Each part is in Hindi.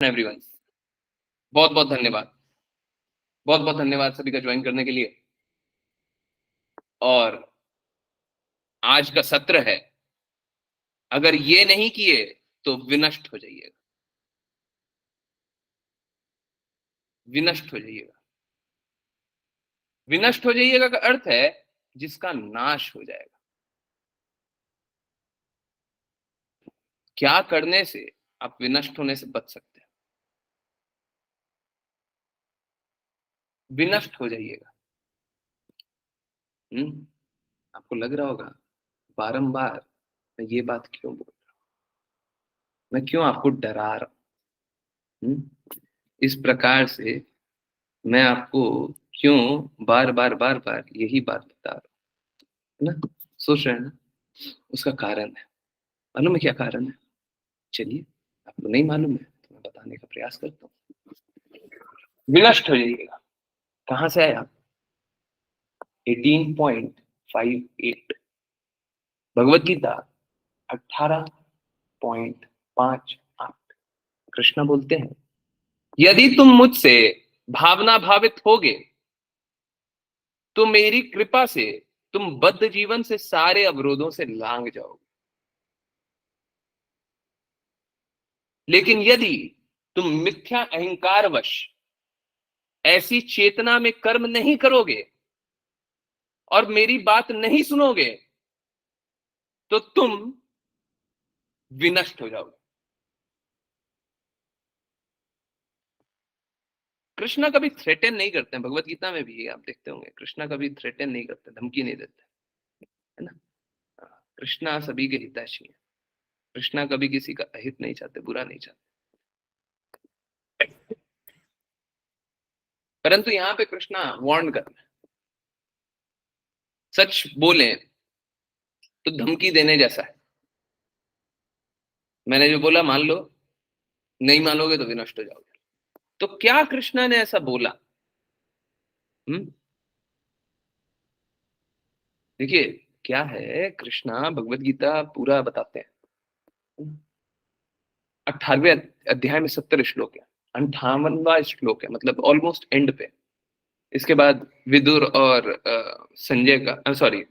एवरीवन, बहुत बहुत धन्यवाद। बहुत बहुत धन्यवाद सभी का ज्वाइन करने के लिए। और आज का सत्र है, अगर ये नहीं किए तो विनष्ट हो जाइएगा। विनष्ट हो जाइएगा। विनष्ट हो जाइएगा का अर्थ है जिसका नाश हो जाएगा। क्या करने से आप विनष्ट होने से बच सकते हैं? विनष्ट हो जाइएगा। आपको लग रहा होगा बारंबार मैं ये बात क्यों बोल रहा हूं, मैं क्यों आपको डरा रहा हूं। इस प्रकार से मैं आपको क्यों बार बार बार बार यही बात बता रहा हूं, है ना? सोच रहे हैं ना? उसका कारण है। मालूम है क्या कारण है? चलिए, आपको नहीं मालूम है तो मैं बताने का प्रयास करता हूँ। विनष्ट हो जाइएगा। कहां से आए आप? 18.58 भगवत गीता 18.58। कृष्ण बोलते हैं, यदि तुम मुझसे भावना भावित होगे तो मेरी कृपा से तुम बद्ध जीवन से सारे अवरोधों से लांग जाओगे। लेकिन यदि तुम मिथ्या अहंकारवश ऐसी चेतना में कर्म नहीं करोगे और मेरी बात नहीं सुनोगे तो तुम विनष्ट हो जाओगे। कृष्णा कभी थ्रेटन नहीं करते हैं, भगवत गीता में भी आप देखते होंगे कृष्णा कभी थ्रेटन नहीं करते, धमकी नहीं देते, है ना? कृष्णा सभी के हितैषी है। कृष्णा कभी किसी का अहित नहीं चाहते, बुरा नहीं चाहते। परंतु यहाँ पे कृष्णा वार्न कर रहे हैं, सच बोले तो धमकी देने जैसा है। मैंने जो बोला मान लो, नहीं मानोगे तो विनष्ट हो जाओगे। तो क्या कृष्णा ने ऐसा बोला? हम्म देखिए, क्या है, कृष्णा भगवत गीता पूरा बताते हैं। 18वें अध्याय में 70 श्लोक है। 58वां श्लोक है, मतलब ऑलमोस्ट एंड पे। इसके बाद विदुर और संजय का, सॉरी,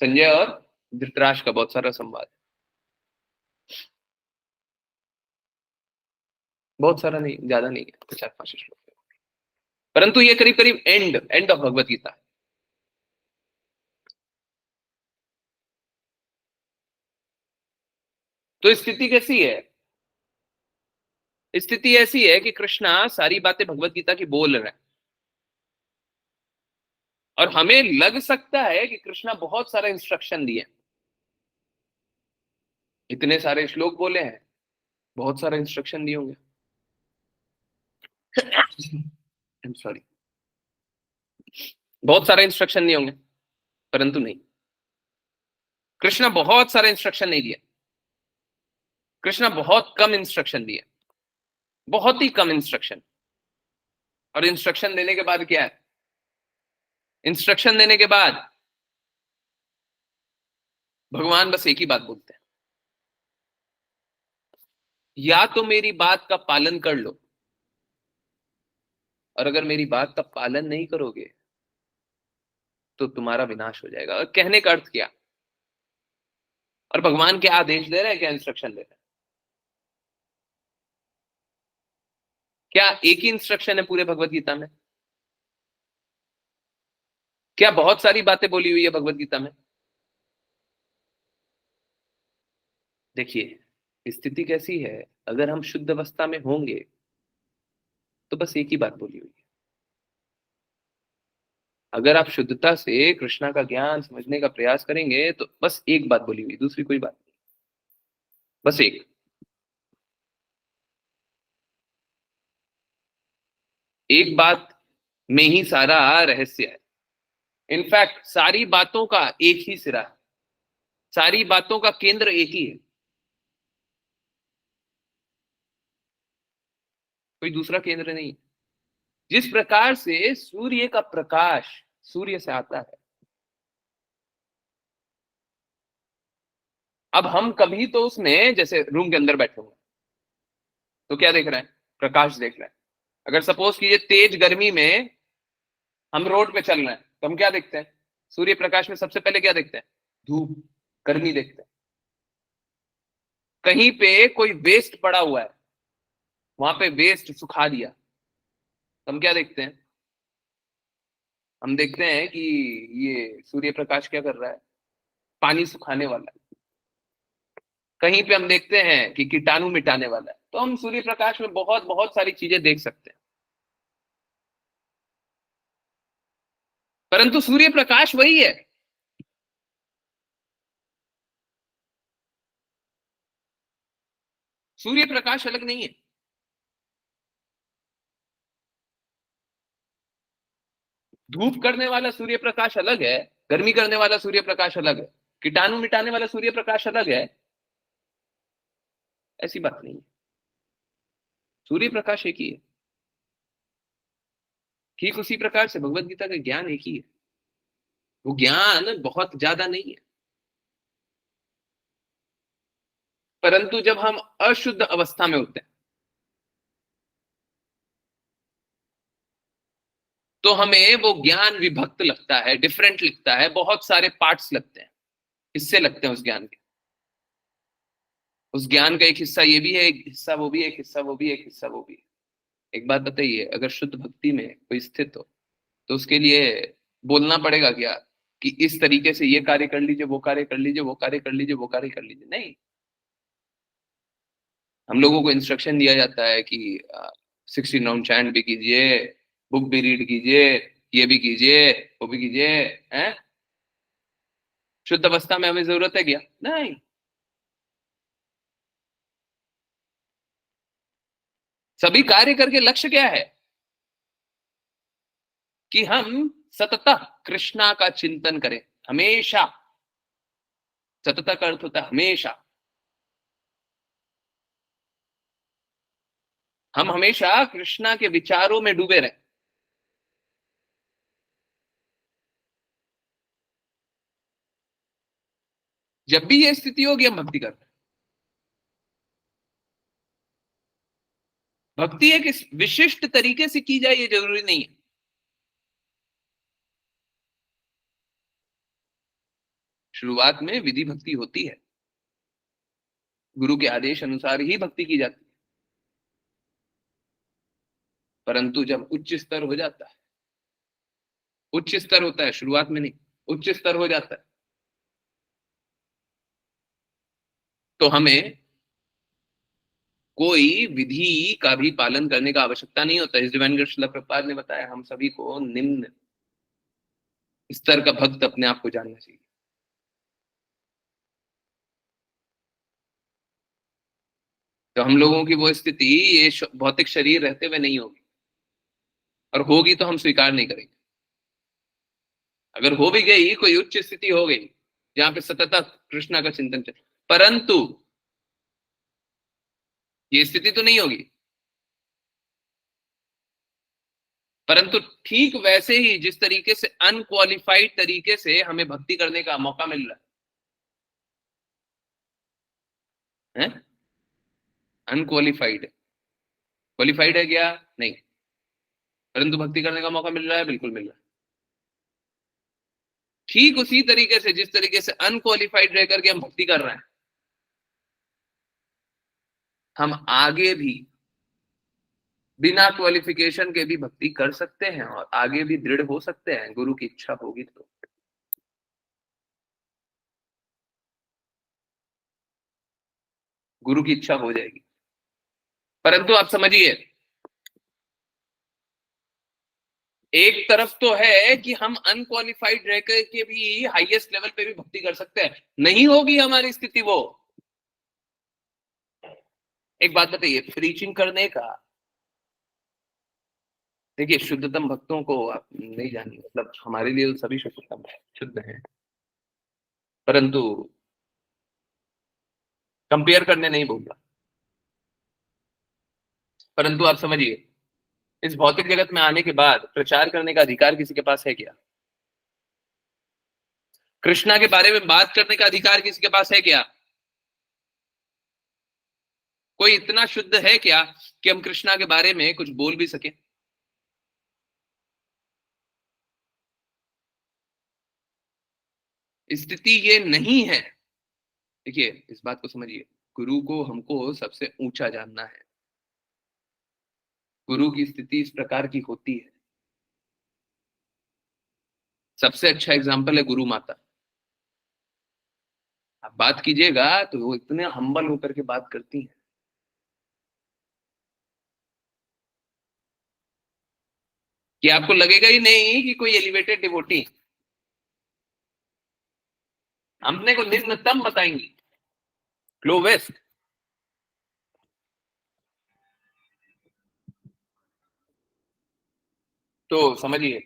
संजय और धृतराष्ट्र का बहुत सारा संवाद। बहुत सारा नहीं, ज्यादा नहीं है, 4-5 श्लोक है। परंतु ये करीब करीब and end of Bhagavad Gita है। तो स्थिति कैसी है? स्थिति ऐसी है कि कृष्णा सारी बातें भगवत गीता की बोल रहे हैं, और हमें लग सकता है कि कृष्णा बहुत सारा इंस्ट्रक्शन दिए। इतने सारे श्लोक बोले हैं, बहुत सारा इंस्ट्रक्शन दिए होंगे। आई एम सॉरी, बहुत सारे इंस्ट्रक्शन दिए होंगे। परंतु नहीं, कृष्णा बहुत सारे इंस्ट्रक्शन नहीं दिए। कृष्णा बहुत कम इंस्ट्रक्शन दिए, बहुत ही कम इंस्ट्रक्शन। और इंस्ट्रक्शन देने के बाद क्या है? इंस्ट्रक्शन देने के बाद भगवान बस एक ही बात बोलते हैं, या तो मेरी बात का पालन कर लो, और अगर मेरी बात का पालन नहीं करोगे तो तुम्हारा विनाश हो जाएगा। और कहने का अर्थ क्या? और भगवान क्या आदेश दे रहे हैं, क्या इंस्ट्रक्शन दे रहे हैं? क्या एक ही इंस्ट्रक्शन है पूरे भगवत गीता में? क्या बहुत सारी बातें बोली हुई है भगवत गीता में? देखिए, स्थिति कैसी है, अगर हम शुद्ध अवस्था में होंगे तो बस एक ही बात बोली हुई है। अगर आप शुद्धता से कृष्णा का ज्ञान समझने का प्रयास करेंगे तो बस एक बात बोली हुई, दूसरी कोई बात नहीं, बस एक। एक बात में ही सारा रहस्य है। इनफैक्ट सारी बातों का एक ही सिरा है, सारी बातों का केंद्र एक ही है, कोई दूसरा केंद्र नहीं। जिस प्रकार से सूर्य का प्रकाश सूर्य से आता है, अब हम कभी तो उसमें, जैसे रूम के अंदर बैठे हुए हैं, तो क्या देख रहे हैं? प्रकाश देख रहे हैं। अगर सपोज कीजिए तेज गर्मी में हम रोड पे चल रहे हैं तो हम क्या देखते हैं? सूर्य प्रकाश में सबसे पहले क्या देखते हैं? धूप, गर्मी देखते हैं। कहीं पे कोई वेस्ट पड़ा हुआ है, वहां पे वेस्ट सुखा दिया, तो हम क्या देखते हैं? हम देखते हैं कि ये सूर्य प्रकाश क्या कर रहा है? पानी सुखाने वाला है। कहीं पे हम देखते हैं कि कीटाणु मिटाने वाला है। तो हम सूर्य प्रकाश में बहुत बहुत सारी चीजें देख सकते हैं। परंतु सूर्य प्रकाश वही है। सूर्य प्रकाश अलग नहीं है। धूप करने वाला सूर्य प्रकाश अलग है, गर्मी करने वाला सूर्य प्रकाश अलग है, कीटाणु मिटाने वाला सूर्य प्रकाश अलग है। ऐसी बात नहीं है। सूर्य प्रकाश एक ही है। ठीक उसी प्रकार से भगवत गीता का ज्ञान एक ही है। वो ज्ञान बहुत ज्यादा नहीं है। परंतु जब हम अशुद्ध अवस्था में होते हैं तो हमें वो ज्ञान विभक्त लगता है, डिफरेंट लगता है, बहुत सारे पार्ट्स लगते हैं, हिस्से लगते हैं उस ज्ञान के। उस ज्ञान का एक हिस्सा ये भी है, एक हिस्सा वो भी, एक हिस्सा वो भी, एक हिस्सा वो भी। एक बात बताइए, अगर शुद्ध भक्ति में कोई स्थित हो तो उसके लिए बोलना पड़ेगा क्या कि इस तरीके से ये कार्य कर लीजिए, वो कार्य कर लीजिए, वो कार्य कर लीजिए, वो कार्य कर लीजिए? नहीं। हम लोगों को इंस्ट्रक्शन दिया जाता है कि 16 राउंड चैंट भी कीजिए, बुक भी रीड कीजिए, ये भी कीजिए, वो भी कीजिए। हैं? शुद्ध अवस्था में हमें जरूरत है क्या? नहीं। सभी कार्य करके लक्ष्य क्या है? कि हम सततः कृष्णा का चिंतन करें, हमेशा। सतत का अर्थ होता है हमेशा। हम हमेशा कृष्णा के विचारों में डूबे रहें। जब भी ये स्थिति होगी हम भक्ति करते हैं। भक्ति एक इस विशिष्ट तरीके से की जाए ये जरूरी नहीं है। शुरुआत में विधि भक्ति होती है, गुरु के आदेश अनुसार ही भक्ति की जाती है। परंतु जब उच्च स्तर हो जाता है, उच्च स्तर होता है, शुरुआत में नहीं, उच्च स्तर हो जाता है, तो हमें कोई विधि का भी पालन करने का आवश्यकता नहीं होता। इस डिवाइन श्रील प्रभुपाद ने बताया हम सभी को निम्न स्तर का भक्त अपने आप को जानना चाहिए। तो हम लोगों की वो स्थिति ये भौतिक शरीर रहते हुए नहीं होगी, और होगी तो हम स्वीकार नहीं करेंगे। अगर हो भी गई, कोई उच्च स्थिति हो गई जहां पे सतत कृष्णा का चिंतन चले, परंतु ये स्थिति तो नहीं होगी। परंतु ठीक वैसे ही जिस तरीके से अनक्वालिफाइड तरीके से हमें भक्ति करने का मौका मिल रहा है, अनक्वालिफाइड है। क्वालिफाइड है क्या? नहीं। परंतु भक्ति करने का मौका मिल रहा है, बिल्कुल मिल रहा है। ठीक उसी तरीके से जिस तरीके से अनक्वालिफाइड रह करके हम भक्ति कर रहे हैं, हम आगे भी बिना क्वालिफिकेशन के भी भक्ति कर सकते हैं और आगे भी दृढ़ हो सकते हैं, गुरु की इच्छा होगी तो। गुरु की इच्छा हो जाएगी। परंतु आप समझिए, एक तरफ तो है कि हम अनक्वालिफाइड रह के भी हाईएस्ट लेवल पे भी भक्ति कर सकते हैं। नहीं होगी हमारी स्थिति वो। एक बात बताइए, प्रीचिंग करने का, देखिए शुद्धतम भक्तों को आप नहीं जानिए, मतलब हमारे लिए तो सभी शुद्धतम है, शुद्ध है। परंतु कंपेयर करने नहीं बोल रहा। परंतु आप समझिए, इस भौतिक जगत में आने के बाद प्रचार करने का अधिकार किसी के पास है क्या? कृष्णा के बारे में बात करने का अधिकार किसी के पास है क्या? कोई इतना शुद्ध है क्या कि हम कृष्णा के बारे में कुछ बोल भी सके? स्थिति ये नहीं है। देखिए, इस बात को समझिए, गुरु को हमको सबसे ऊंचा जानना है। गुरु की स्थिति इस प्रकार की होती है। सबसे अच्छा एग्जाम्पल है गुरु माता। आप बात कीजिएगा तो वो इतने हम्बल होकर के बात करती हैं कि आपको लगेगा ही नहीं कि कोई एलिवेटेड डिवोटी। हमने को निम्नतम बताएंगी, लोवेस्ट। तो समझिए,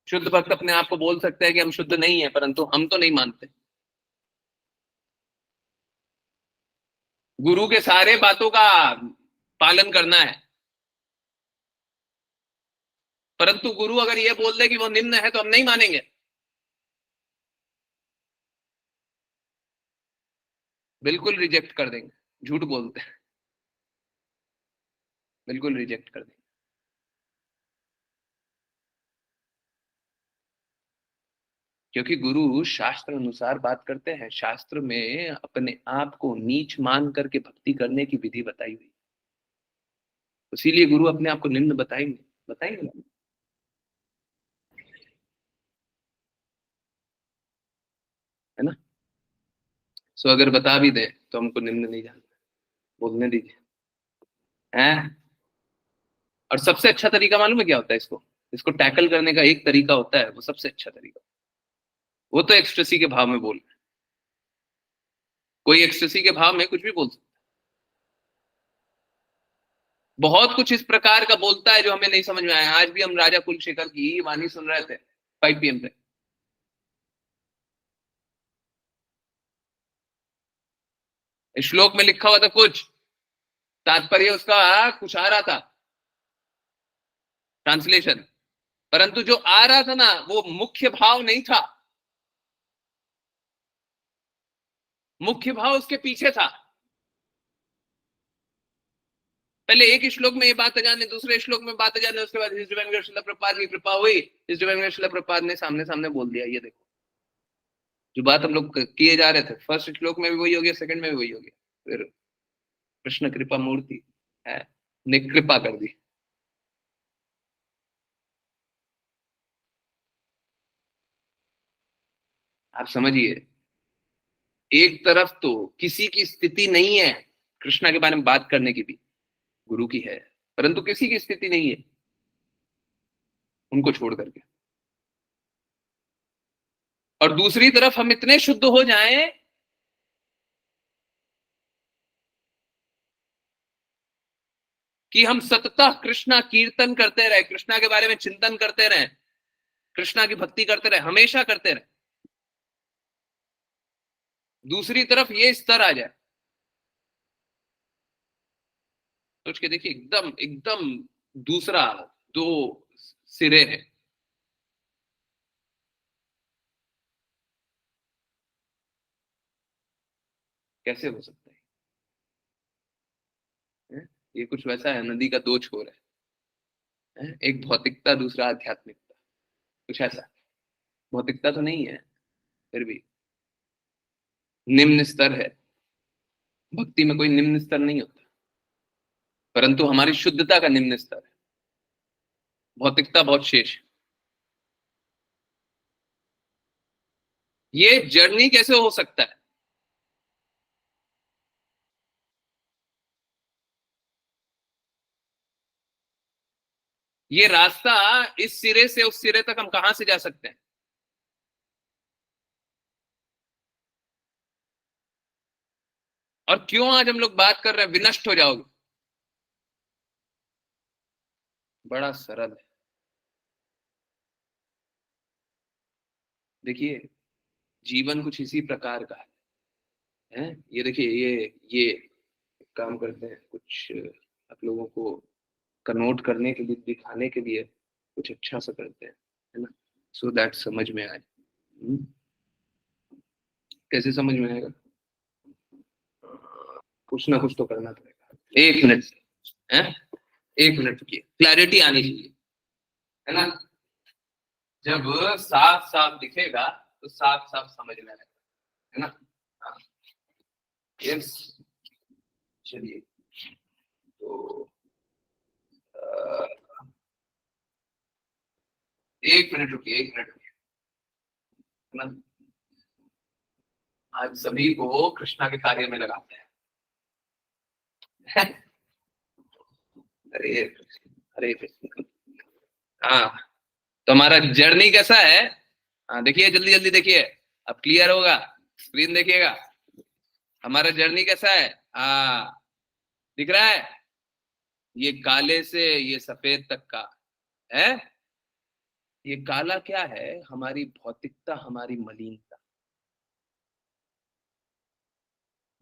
शुद्ध भक्त अपने आप को बोल सकते हैं कि हम शुद्ध नहीं है, परंतु हम तो नहीं मानते। गुरु के सारे बातों का पालन करना है, परंतु गुरु अगर ये बोल दे कि वो निम्न है तो हम नहीं मानेंगे। बिल्कुल रिजेक्ट कर देंगे। झूठ बोलते हैं, बिल्कुल रिजेक्ट कर देंगे। क्योंकि गुरु शास्त्र अनुसार बात करते हैं। शास्त्र में अपने आप को नीच मान करके भक्ति करने की विधि बताई हुई। इसीलिए गुरु अपने आप को निम्न बताएंगे, बताएंगे ना। है ना? सो अगर बता भी दे तो हमको निम्न नहीं जानना, बोलने दीजिए। हैं? और सबसे अच्छा तरीका मालूम है क्या होता है? इसको इसको टैकल करने का एक तरीका होता है, वो सबसे अच्छा तरीका। वो तो एक्सटेसी के भाव में बोल। कोई एक्सटेसी के भाव में कुछ भी बोल सकता है। बहुत कुछ इस प्रकार का बोलता है जो हमें नहीं समझ में आया। आज भी हम राजा कुलशेखर की वाणी सुन रहे थे 5 PM पे। श्लोक में लिखा हुआ था कुछ, तात्पर्य उसका कुछ आ रहा था, ट्रांसलेशन। परंतु जो आ रहा था ना, वो मुख्य भाव नहीं था। मुख्य भाव उसके पीछे था। पहले एक श्लोक में ये बात जाने, दूसरे श्लोक में बात जाने, उसके बाद हिज डिवाइन श्रील प्रभुपाद की कृपा हुई, हिज डिवाइन श्रील प्रभुपाद ने सामने सामने बोल दिया। ये देखो, जो बात हम लोग किए जा रहे थे, फर्स्ट श्लोक में भी वही हो गया, सेकंड में भी वही हो गया। फिर कृष्ण कृपा मूर्ति है, ने कृपा कर दी। आप समझिए, एक तरफ तो किसी की स्थिति नहीं है कृष्णा के बारे में बात करने की भी, गुरु की है, परंतु किसी की स्थिति नहीं है उनको छोड़ करके। और दूसरी तरफ हम इतने शुद्ध हो जाएं कि हम सततः कृष्णा कीर्तन करते रहे, कृष्णा के बारे में चिंतन करते रहे, कृष्णा की भक्ति करते रहे, हमेशा करते रहे। दूसरी तरफ ये स्तर आ जाए, सोच के देखिए, एकदम एकदम दूसरा, दो सिरे हैं। कैसे हो सकता है? ये कुछ वैसा है, नदी का दो छोर है, एक भौतिकता, दूसरा आध्यात्मिकता। कुछ ऐसा। भौतिकता तो नहीं है, फिर भी निम्न स्तर है। भक्ति में कोई निम्न स्तर नहीं होता, परंतु हमारी शुद्धता का निम्न स्तर है। भौतिकता बहुत शेष है। ये जर्नी कैसे हो सकता है? ये रास्ता, इस सिरे से उस सिरे तक हम कहां से जा सकते हैं? और क्यों आज हम लोग बात कर रहे हैं विनष्ट हो जाओगे? बड़ा सरल है। देखिए, जीवन कुछ इसी प्रकार का है। ये देखिए, ये काम करते हैं कुछ, आप लोगों को कनोट करने के लिए, दिखाने के लिए कुछ अच्छा सा करते हैं, है ना? सो दैट समझ में आए। कैसे समझ में आएगा? कुछ ना कुछ तो करना पड़ेगा। 1 मिनट से, हैं? 1 मिनट की क्लैरिटी आनी चाहिए, है ना? जब साफ साफ दिखेगा तो साफ साफ समझ में आएगा, है ना? हाँ, यस। चलिए, तो 1 मिनट रुकिए, 1 मिनट रुकिए, है ना? आज सभी को कृष्णा के कार्य में लगाते हैं। अरे अरे हाँ, तो हमारा जर्नी कैसा है? हाँ देखिए, जल्दी जल्दी देखिए, अब क्लियर होगा, स्क्रीन देखिएगा। हमारा जर्नी कैसा है? हाँ, दिख रहा है? ये काले से ये सफेद तक का है। ये काला क्या है? हमारी भौतिकता, हमारी मलिनता।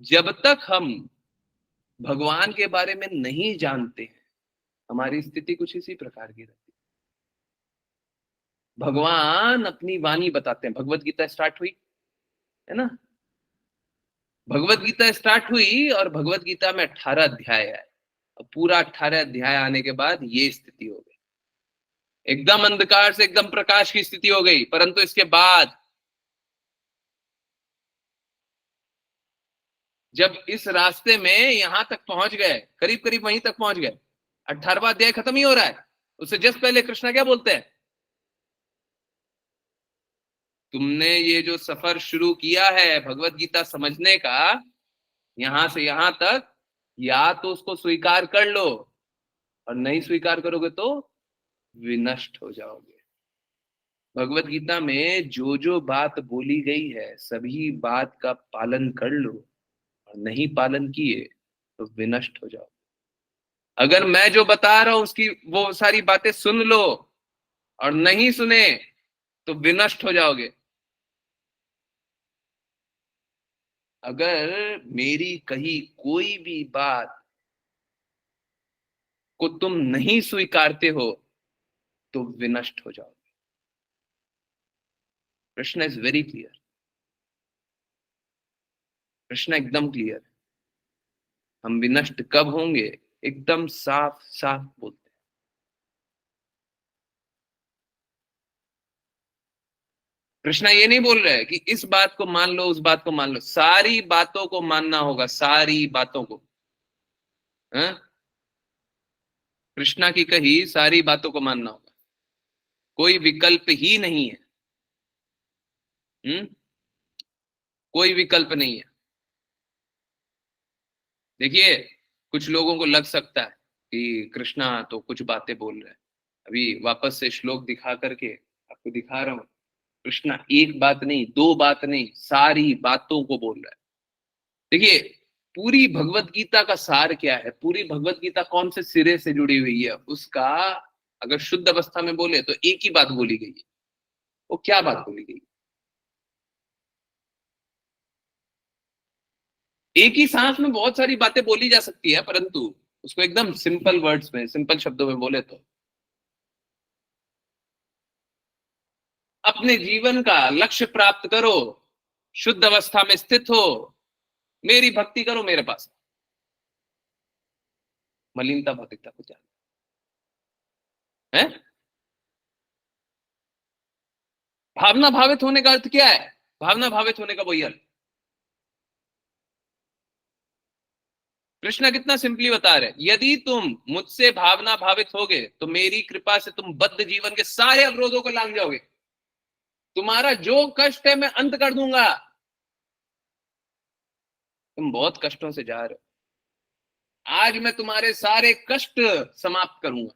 जब तक हम भगवान के बारे में नहीं जानते हैं, हमारी स्थिति कुछ इसी प्रकार की रहती है। भगवान अपनी वाणी बताते हैं। भगवत गीता स्टार्ट हुई, है ना? भगवत गीता स्टार्ट हुई और भगवत गीता में 18 अध्याय है। अब पूरा 18 अध्याय आने के बाद ये स्थिति हो गई, एकदम अंधकार से एकदम प्रकाश की स्थिति हो गई। परंतु इसके बाद जब इस रास्ते में यहां तक पहुंच गए, करीब करीब वहीं तक पहुंच गए, 18वां अध्याय खत्म ही हो रहा है, उससे जस्ट पहले कृष्णा क्या बोलते हैं? तुमने ये जो सफर शुरू किया है भगवत गीता समझने का, यहां से यहां तक, या तो उसको स्वीकार कर लो, और नहीं स्वीकार करोगे तो विनष्ट हो जाओगे। भगवत गीता में जो जो बात बोली गई है सभी बात का पालन कर लो, और नहीं पालन किए तो विनष्ट हो जाओ। अगर मैं जो बता रहा हूं उसकी वो सारी बातें सुन लो और नहीं सुने तो विनष्ट हो जाओगे। अगर मेरी कही कोई भी बात को तुम नहीं स्वीकारते हो तो विनष्ट हो जाओगे। प्रश्न इज वेरी क्लियर, प्रश्न एकदम क्लियर। हम विनष्ट कब होंगे? एकदम साफ साफ बोलते हैं। कृष्णा ये नहीं बोल रहे कि इस बात को मान लो, उस बात को मान लो, सारी बातों को मानना होगा, सारी बातों को। हाँ? कृष्णा की कही सारी बातों को मानना होगा, कोई विकल्प ही नहीं है। कोई विकल्प नहीं है। देखिए, कुछ लोगों को लग सकता है कि कृष्णा तो कुछ बातें बोल रहे हैं। अभी वापस से श्लोक दिखा करके आपको दिखा रहा हूं। कृष्णा एक बात नहीं, दो बात नहीं, सारी बातों को बोल रहा है। देखिए, पूरी भगवत गीता का सार क्या है? पूरी भगवत गीता कौन से सिरे से जुड़ी हुई है उसका अगर शुद्ध अवस्था में बोले तो एक ही बात बोली गई है। वो क्या बात बोली गई? एक ही सांस में बहुत सारी बातें बोली जा सकती है, परंतु उसको एकदम सिंपल वर्ड्स में, सिंपल शब्दों में बोले तो अपने जीवन का लक्ष्य प्राप्त करो, शुद्ध अवस्था में स्थित हो, मेरी भक्ति करो, मेरे पास मलिनता भौतिकता को त्याग है। भावना भावित होने का अर्थ क्या है? भावना भावित होने का वही अर्थ। कृष्णा कितना सिंपली बता रहे, यदि तुम मुझसे भावना भावित होगे तो मेरी कृपा से तुम बद्ध जीवन के सारे अवरोधों को लांग जाओगे। तुम्हारा जो कष्ट है मैं अंत कर दूंगा। तुम बहुत कष्टों से जा रहे हो, आज मैं तुम्हारे सारे कष्ट समाप्त करूंगा।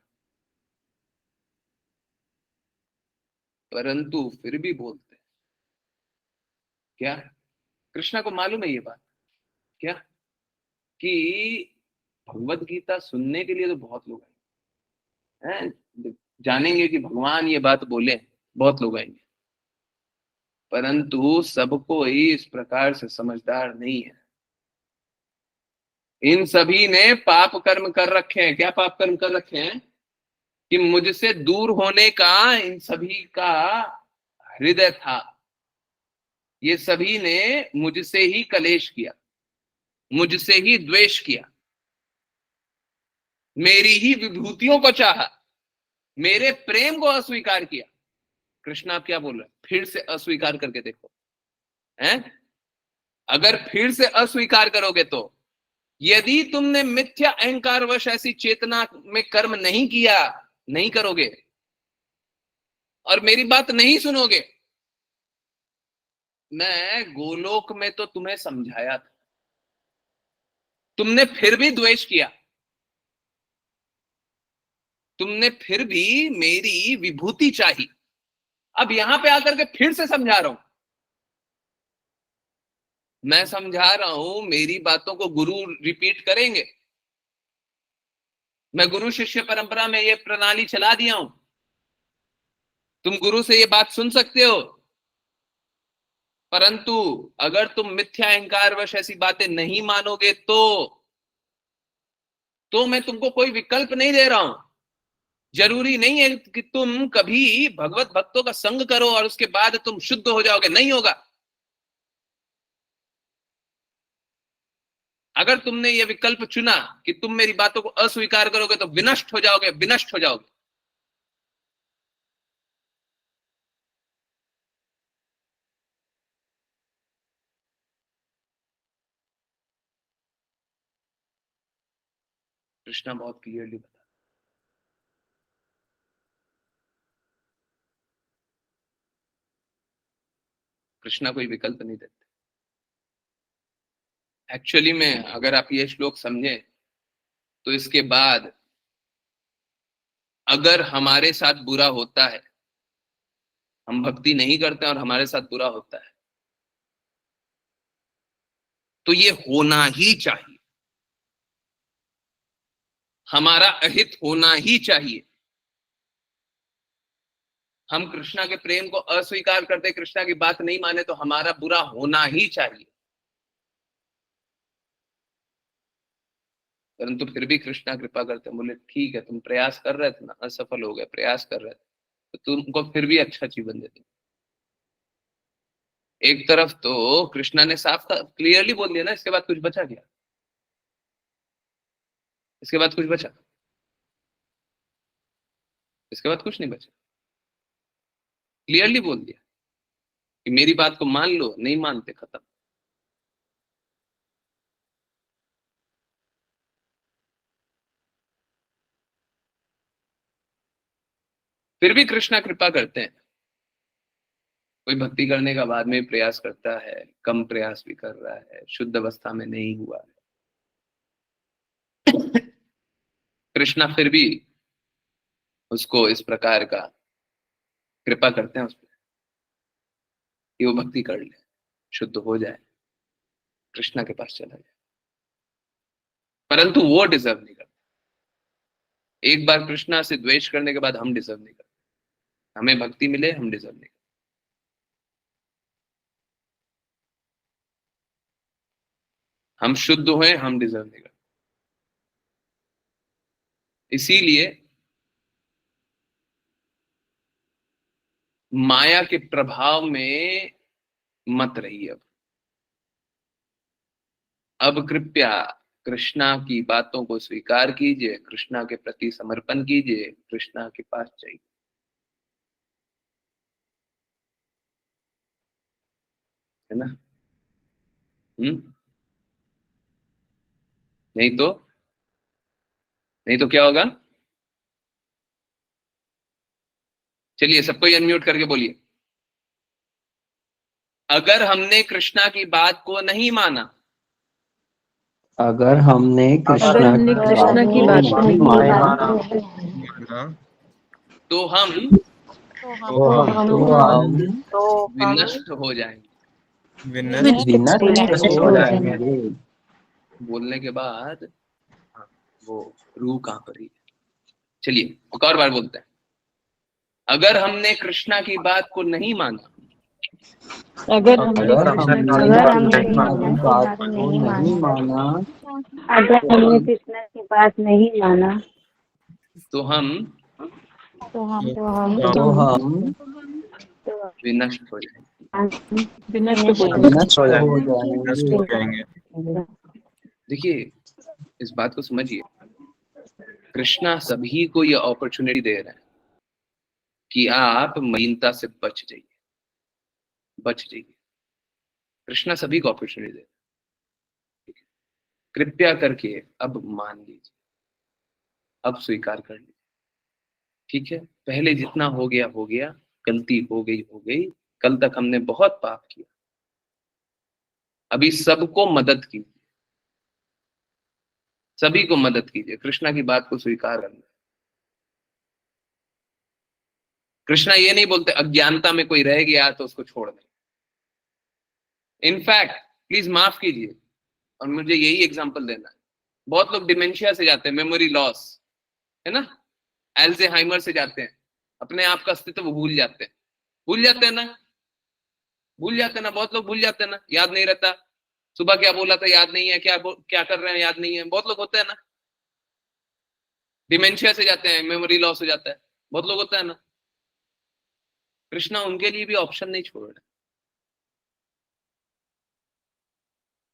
परंतु फिर भी बोलते हैं क्या? कृष्णा को मालूम है ये बात क्या, कि भगवत गीता सुनने के लिए तो बहुत लोग हैं, जानेंगे कि भगवान ये बात बोले, बहुत लोग आएंगे, परंतु सबको ही इस प्रकार से समझदार नहीं है। इन सभी ने पाप कर्म कर रखे हैं। क्या पाप कर्म कर रखे हैं? कि मुझसे दूर होने का इन सभी का हृदय था। ये सभी ने मुझसे ही कलेश किया। मुझसे ही द्वेष किया, मेरी ही विभूतियों को चाहा, मेरे प्रेम को अस्वीकार किया। कृष्ण आप क्या बोल रहे हैं? फिर से अस्वीकार करके देखो, हैं? अगर फिर से अस्वीकार करोगे तो, यदि तुमने मिथ्या अहंकारवश ऐसी चेतना में कर्म नहीं किया, नहीं करोगे और मेरी बात नहीं सुनोगे, मैं गोलोक में तो तुम्हें समझाया था, तुमने फिर भी द्वेष किया, तुमने फिर भी मेरी विभूति चाही। अब यहां पे आकर के फिर से समझा रहा हूं, मैं समझा रहा हूं, मेरी बातों को गुरु रिपीट करेंगे। मैं गुरु शिष्य परंपरा में ये प्रणाली चला दिया हूं, तुम गुरु से ये बात सुन सकते हो, परंतु अगर तुम मिथ्या अहंकारवश ऐसी बातें नहीं मानोगे तो मैं तुमको कोई विकल्प नहीं दे रहा हूं। जरूरी नहीं है कि तुम कभी भगवत भक्तों का संग करो और उसके बाद तुम शुद्ध हो जाओगे, नहीं होगा। अगर तुमने ये विकल्प चुना कि तुम मेरी बातों को अस्वीकार करोगे तो विनष्ट हो जाओगे, विनष्ट हो जाओगे। कृष्णा बहुत क्लियरली बता, कृष्णा कोई विकल्प नहीं देते। एक्चुअली में अगर आप ये श्लोक समझे तो इसके बाद अगर हमारे साथ बुरा होता है, हम भक्ति नहीं करते और हमारे साथ बुरा होता है, तो ये होना ही चाहिए, हमारा अहित होना ही चाहिए। हम कृष्णा के प्रेम को अस्वीकार करते, कृष्णा की बात नहीं माने तो हमारा बुरा होना ही चाहिए। परंतु फिर भी कृष्णा कृपा करते, बोले ठीक है, तुम प्रयास कर रहे थे ना, असफल हो गए, प्रयास कर रहे थे तो तुमको फिर भी अच्छा जीवन दे देंगे। एक तरफ तो कृष्णा ने साफ क्लियरली बोल दिया ना, इसके बाद कुछ बचा क्या? इसके बाद कुछ बचा? इसके बाद कुछ नहीं बचा। क्लियरली बोल दिया कि मेरी बात को मान लो, नहीं मानते खत्म। फिर भी कृष्णा कृपा करते हैं। कोई भक्ति करने का बाद में प्रयास करता है, कम प्रयास भी कर रहा है, शुद्ध अवस्था में नहीं हुआ है, कृष्णा फिर भी उसको इस प्रकार का कृपा करते हैं उस पर कि वो भक्ति कर ले, शुद्ध हो जाए, कृष्णा के पास चला जाए। परंतु वो डिजर्व नहीं करता। एक बार कृष्णा से द्वेष करने के बाद हम डिजर्व नहीं करते। हमें भक्ति मिले, हम डिजर्व नहीं करते। हम शुद्ध हुए, हम डिजर्व नहीं करते। इसीलिए माया के प्रभाव में मत रहिए। अब कृपया कृष्णा की बातों को स्वीकार कीजिए, कृष्णा के प्रति समर्पण कीजिए, कृष्णा के पास जाइए। है ना? नहीं तो क्या होगा? चलिए सबको अनम्यूट करके बोलिए, अगर हमने कृष्णा की बात को नहीं माना, अगर हमने कृष्णा की बात को नहीं माना तो हम विनष्ट हो जाएंगे। बोलने के बाद वो रूह कहां पर ही। चलिए एक और बार बोलते हैं, अगर हमने कृष्णा की बात को नहीं माना, अगर हमने कृष्णा की बात नहीं माना तो हम विनष्ट हो जाएंगे। देखिए, इस बात को समझिए, कृष्णा सभी को ये अपॉर्चुनिटी दे रहे हैं कि आप मलिनता से बच जाइए, बच जाइए। कृष्णा सभी को अपॉर्चुनिटी दे रहे हैं। कृपया करके अब मान लीजिए, अब स्वीकार कर लीजिए, ठीक है? पहले जितना हो गया हो गया, गलती हो गई हो गई, कल तक हमने बहुत पाप किया, अभी सबको मदद कीजिए, सभी को मदद कीजिए, कृष्णा की बात को स्वीकार करना। कृष्णा ये नहीं बोलते अज्ञानता में कोई रह गया तो उसको छोड़ दें। इनफैक्ट प्लीज माफ कीजिए, और मुझे यही एग्जांपल देना है। बहुत लोग डिमेंशिया से जाते हैं, मेमोरी लॉस, है ना, एल्जाइमर से जाते हैं, अपने आप का अस्तित्व भूल जाते हैं, भूल जाते हैं ना, भूल जाते हैं ना, बहुत लोग भूल जाते हैं ना, याद नहीं रहता, सुबह क्या बोला था याद नहीं है, क्या कर रहे हैं याद नहीं है, बहुत लोग होते हैं ना, डिमेंशिया से जाते हैं, मेमोरी लॉस हो जाता है, बहुत लोग होता है ना। कृष्णा उनके लिए भी ऑप्शन नहीं छोड़ रहे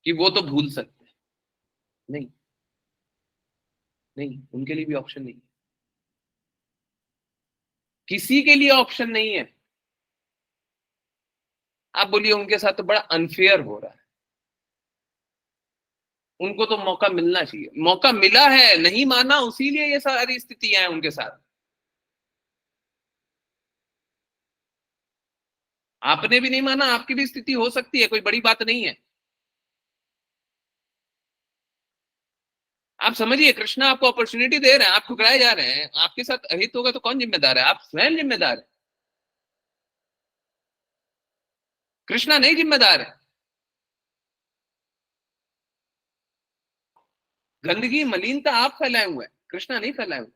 कि वो तो भूल सकते हैं, नहीं, नहीं, उनके लिए भी ऑप्शन नहीं, किसी के लिए ऑप्शन नहीं है। आप बोलिए उनके साथ तो बड़ा अनफेयर हो रहा है, उनको तो मौका मिलना चाहिए, मौका मिला है, नहीं माना, उसीलिए ये सारी स्थितियां हैं उनके साथ। आपने भी नहीं माना, आपकी भी स्थिति हो सकती है, कोई बड़ी बात नहीं है। आप समझिए, कृष्णा आपको अपॉर्चुनिटी दे रहे हैं, आप ठुकराए जा रहे हैं, आपके साथ अहित होगा तो कौन जिम्मेदार है? आप स्वयं जिम्मेदार है, कृष्णा नहीं जिम्मेदार है। गंदगी मलिनता आप फैलाए हुए हैं, कृष्णा नहीं फैलाए हुए।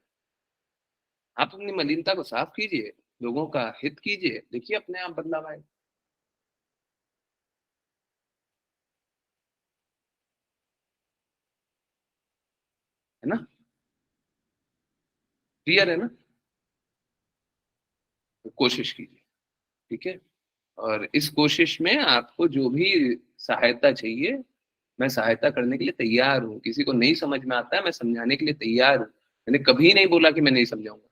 आप अपनी मलिनता को साफ कीजिए, लोगों का हित कीजिए, देखिए अपने आप बदलाव आएगा, है ना? क्लियर है ना? तो कोशिश कीजिए, ठीक है? और इस कोशिश में आपको जो भी सहायता चाहिए, मैं सहायता करने के लिए तैयार हूँ। किसी को नहीं समझ में आता है, मैं समझाने के लिए तैयार हूँ। मैंने कभी नहीं बोला कि मैं नहीं समझाऊंगा।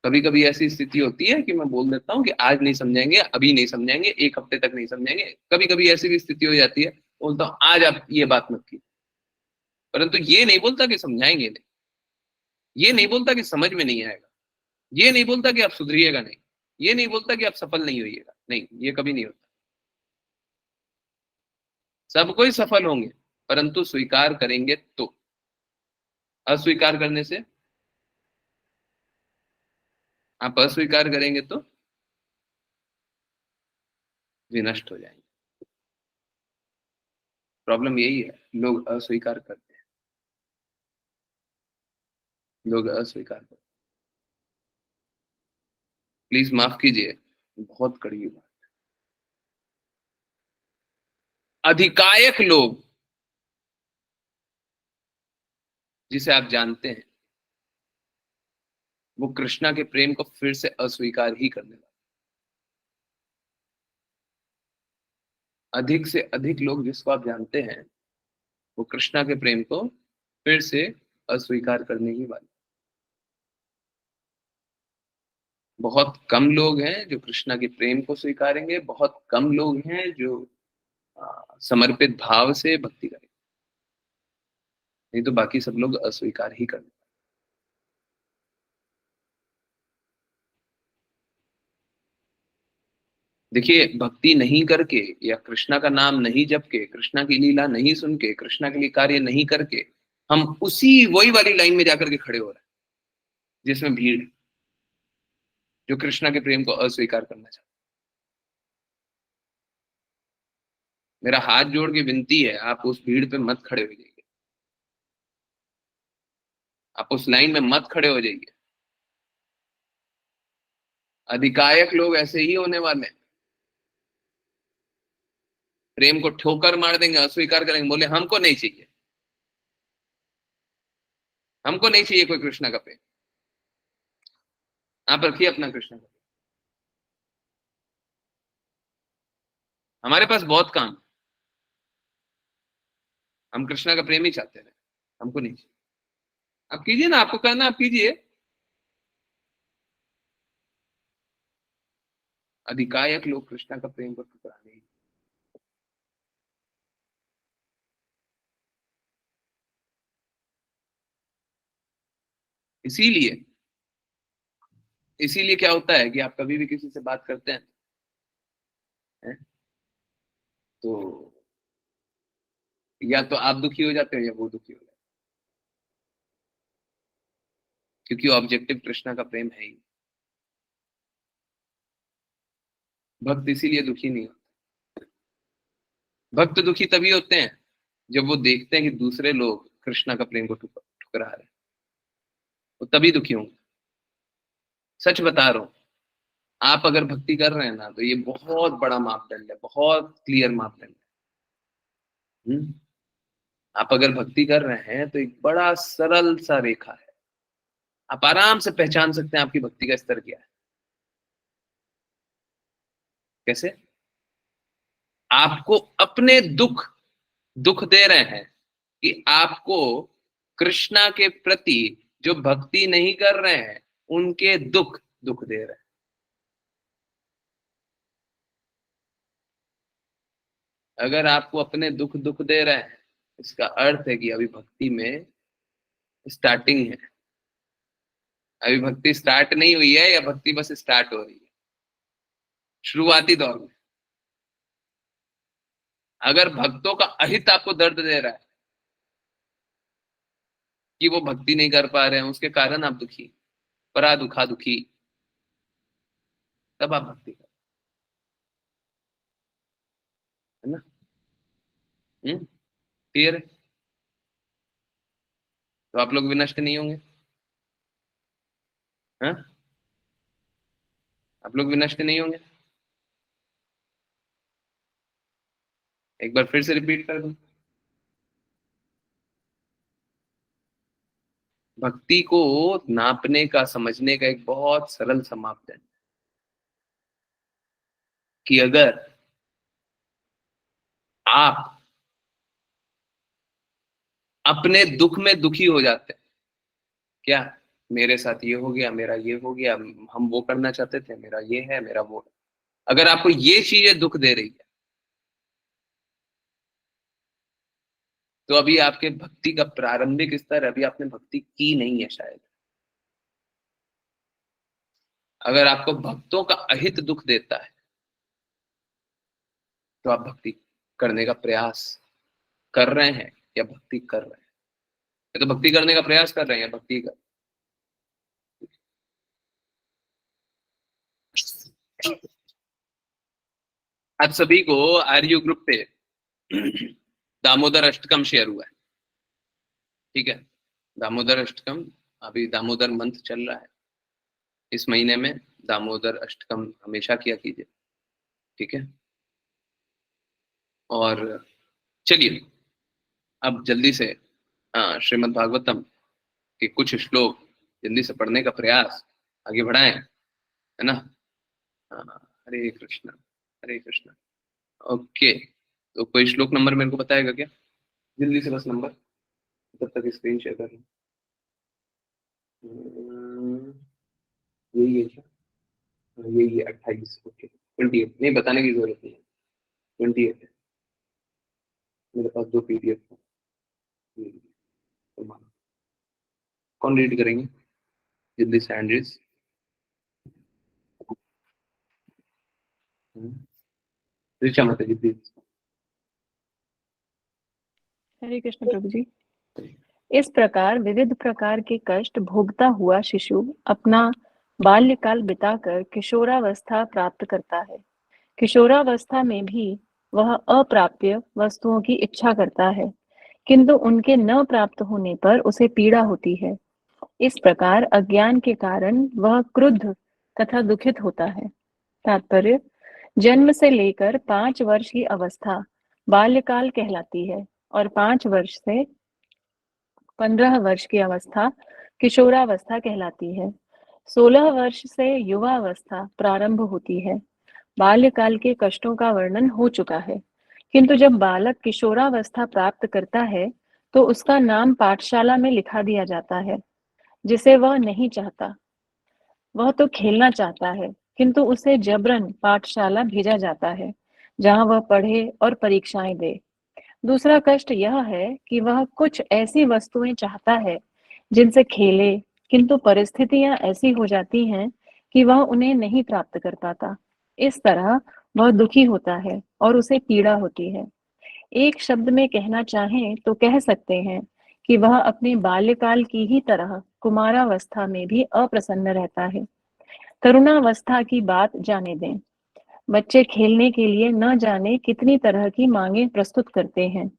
कभी कभी ऐसी स्थिति होती है कि मैं बोल देता हूँ कि आज नहीं समझाएंगे, अभी नहीं समझाएंगे, एक हफ्ते तक नहीं समझाएंगे। कभी कभी ऐसी भी स्थिति हो जाती है, बोलता हूँ आज आप ये बात मत कीजिए, परंतु ये नहीं बोलता कि समझाएंगे नहीं, ये नहीं बोलता कि समझ में नहीं आएगा, ये नहीं बोलता कि आप सुधरिएगा नहीं, ये नहीं बोलता कि आप सफल नहीं होइएगा, नहीं, ये कभी नहीं होता। सब कोई सफल होंगे, परंतु स्वीकार करेंगे तो। अस्वीकार करने से, आप अस्वीकार करेंगे तो विनष्ट हो जाएंगे। प्रॉब्लम यही है, लोग अस्वीकार करते हैं, लोग अस्वीकार करते हैं। प्लीज माफ कीजिए, बहुत कड़वी बात। अधिकायक लोग जिसे आप जानते हैं, वो कृष्णा के प्रेम को फिर से अस्वीकार ही करने लगे। अधिक से अधिक लोग जिसको आप जानते हैं, वो कृष्णा के प्रेम को फिर से अस्वीकार करने ही वाले। बहुत कम लोग हैं जो कृष्णा के प्रेम को स्वीकारेंगे, बहुत कम लोग हैं जो समर्पित भाव से भक्ति करेंगे, नहीं तो बाकी सब लोग अस्वीकार ही करेंगे। देखिए, भक्ति नहीं करके या कृष्णा का नाम नहीं जप के, कृष्णा की लीला नहीं सुन के, कृष्णा के लिए कार्य नहीं करके, हम उसी वही वाली लाइन में जाकर के खड़े हो रहे हैं जिसमें भीड़ है, जो कृष्णा के प्रेम को अस्वीकार करना चाहते। मेरा हाथ जोड़ के विनती है, आप उस भीड़ पे मत खड़े हो जाइए, आप उस लाइन में मत खड़े हो जाइए। अधिकायक लोग ऐसे ही होने वाले हैं, प्रेम को ठोकर मार देंगे, अस्वीकार करेंगे, बोले हमको नहीं चाहिए, हमको नहीं चाहिए कोई कृष्णा का प्रेम, आप रखिए अपना कृष्णा का प्रेम, हमारे पास बहुत काम। हम कृष्णा का प्रेम ही चाहते हैं, हमको नहीं चाहिए। आप कीजिए ना, आपको करना आप कीजिए। अधिकायक लोग कृष्णा का प्रेम को ठुकरा नहीं। इसीलिए इसीलिए क्या होता है कि आप कभी भी किसी से बात करते हैं तो या तो आप दुखी हो जाते हो या वो दुखी हो जाते हैं, क्योंकि ऑब्जेक्टिव कृष्णा का प्रेम है ही। भक्त इसीलिए दुखी नहीं होते। भक्त दुखी तभी होते हैं जब वो देखते हैं कि दूसरे लोग कृष्णा का प्रेम को ठुकरा रहे हैं, वो तभी दुखी होंगे। सच बता रहा हूं, आप अगर भक्ति कर रहे हैं ना तो ये बहुत बड़ा मापदंड है, बहुत क्लियर मापदंड है। आप अगर भक्ति कर रहे हैं तो एक बड़ा सरल सा रेखा है, आप आराम से पहचान सकते हैं आपकी भक्ति का स्तर क्या है। कैसे? आपको अपने दुख दुख दे रहे हैं कि आपको कृष्णा के प्रति जो भक्ति नहीं कर रहे हैं उनके दुख दुख दे रहे हैं। अगर आपको अपने दुख दुख दे रहे हैं, इसका अर्थ है कि अभी भक्ति में स्टार्टिंग है, अभी भक्ति स्टार्ट नहीं हुई है, या भक्ति बस स्टार्ट हो रही है, शुरुआती दौर में। अगर भक्तों का अहित आपको दर्द दे रहा है कि वो भक्ति नहीं कर पा रहे हैं, उसके कारण आप दुखी, परा दुखा दुखी, तब आप भक्ति करें, है ना? क्लियर है? तो आप लोग विनष्ट नहीं होंगे। हाँ, आप लोग विनष्ट नहीं होंगे। एक बार फिर से रिपीट कर दूं, भक्ति को नापने का, समझने का एक बहुत सरल सा मापदंड, कि अगर आप अपने दुख में दुखी हो जाते हैं, क्या मेरे साथ ये हो गया, मेरा ये हो गया, हम वो करना चाहते थे, मेरा ये है, मेरा वो है, अगर आपको ये चीजें दुख दे रही है तो अभी आपके भक्ति का प्रारंभिक स्तर, अभी आपने भक्ति की नहीं है शायद। अगर आपको भक्तों का अहित दुख देता है तो आप भक्ति करने का प्रयास कर रहे हैं या भक्ति कर रहे हैं? या तो भक्ति करने का प्रयास कर रहे हैं या भक्ति कर। आप सभी को आरयू ग्रुप पे दामोदर अष्टकम शेयर हुआ है, ठीक है? दामोदर अष्टकम, अभी दामोदर मंथ चल रहा है, इस महीने में दामोदर अष्टकम हमेशा किया कीजिए, ठीक है? और चलिए अब जल्दी से श्रीमद् भागवतम के कुछ श्लोक जल्दी से पढ़ने का प्रयास आगे बढ़ाएं, है ना? हरे कृष्णा, हरे कृष्णा। ओके, तो कोई श्लोक नंबर मेरे को बताएगा क्या जल्दी से, बस नंबर, तब तक स्क्रीन शेयर कर लूं। यही है क्या? यही है 28। ओके, 28 नहीं, बताने की जरूरत नहीं है, 28 है। मेरे पास 2 PDF है। तो कौन रीड करेंगे जल्दी से? एंड्रीज, ऋचा माता जी प्लीज। हरे कृष्ण प्रभु जी। इस प्रकार विविध प्रकार के कष्ट भोगता हुआ शिशु अपना बाल्यकाल बिताकर किशोरावस्था प्राप्त करता है। किशोरावस्था में भी वह अप्राप्य वस्तुओं की इच्छा करता है, किंतु उनके न प्राप्त होने पर उसे पीड़ा होती है। इस प्रकार अज्ञान के कारण वह क्रुद्ध तथा दुखित होता है। तात्पर्य: जन्म से लेकर 5 वर्ष की अवस्था बाल्यकाल कहलाती है और 5 वर्ष से 15 वर्ष की अवस्था किशोरावस्था कहलाती है। 16 वर्ष से युवावस्था प्रारंभ होती है। बाल्यकाल के कष्टों का वर्णन हो चुका है, किंतु जब बालक किशोरावस्था प्राप्त करता है तो उसका नाम पाठशाला में लिखा दिया जाता है, जिसे वह नहीं चाहता। वह तो खेलना चाहता है, किंतु उसे जबरन पाठशाला भेजा जाता है, जहां वह पढ़े और परीक्षाएं दे। दूसरा कष्ट यह है कि वह कुछ ऐसी वस्तुएं चाहता है जिनसे खेले, किंतु परिस्थितियां ऐसी हो जाती हैं कि वह उन्हें नहीं प्राप्त कर पाता। इस तरह वह दुखी होता है और उसे पीड़ा होती है। एक शब्द में कहना चाहें तो कह सकते हैं कि वह अपने बाल्यकाल की ही तरह कुमारावस्था में भी अप्रसन्न रहता है। तरुणावस्था की बात जाने दें। बच्चे खेलने के लिए न जाने कितनी तरह की मांगें प्रस्तुत करते हैं,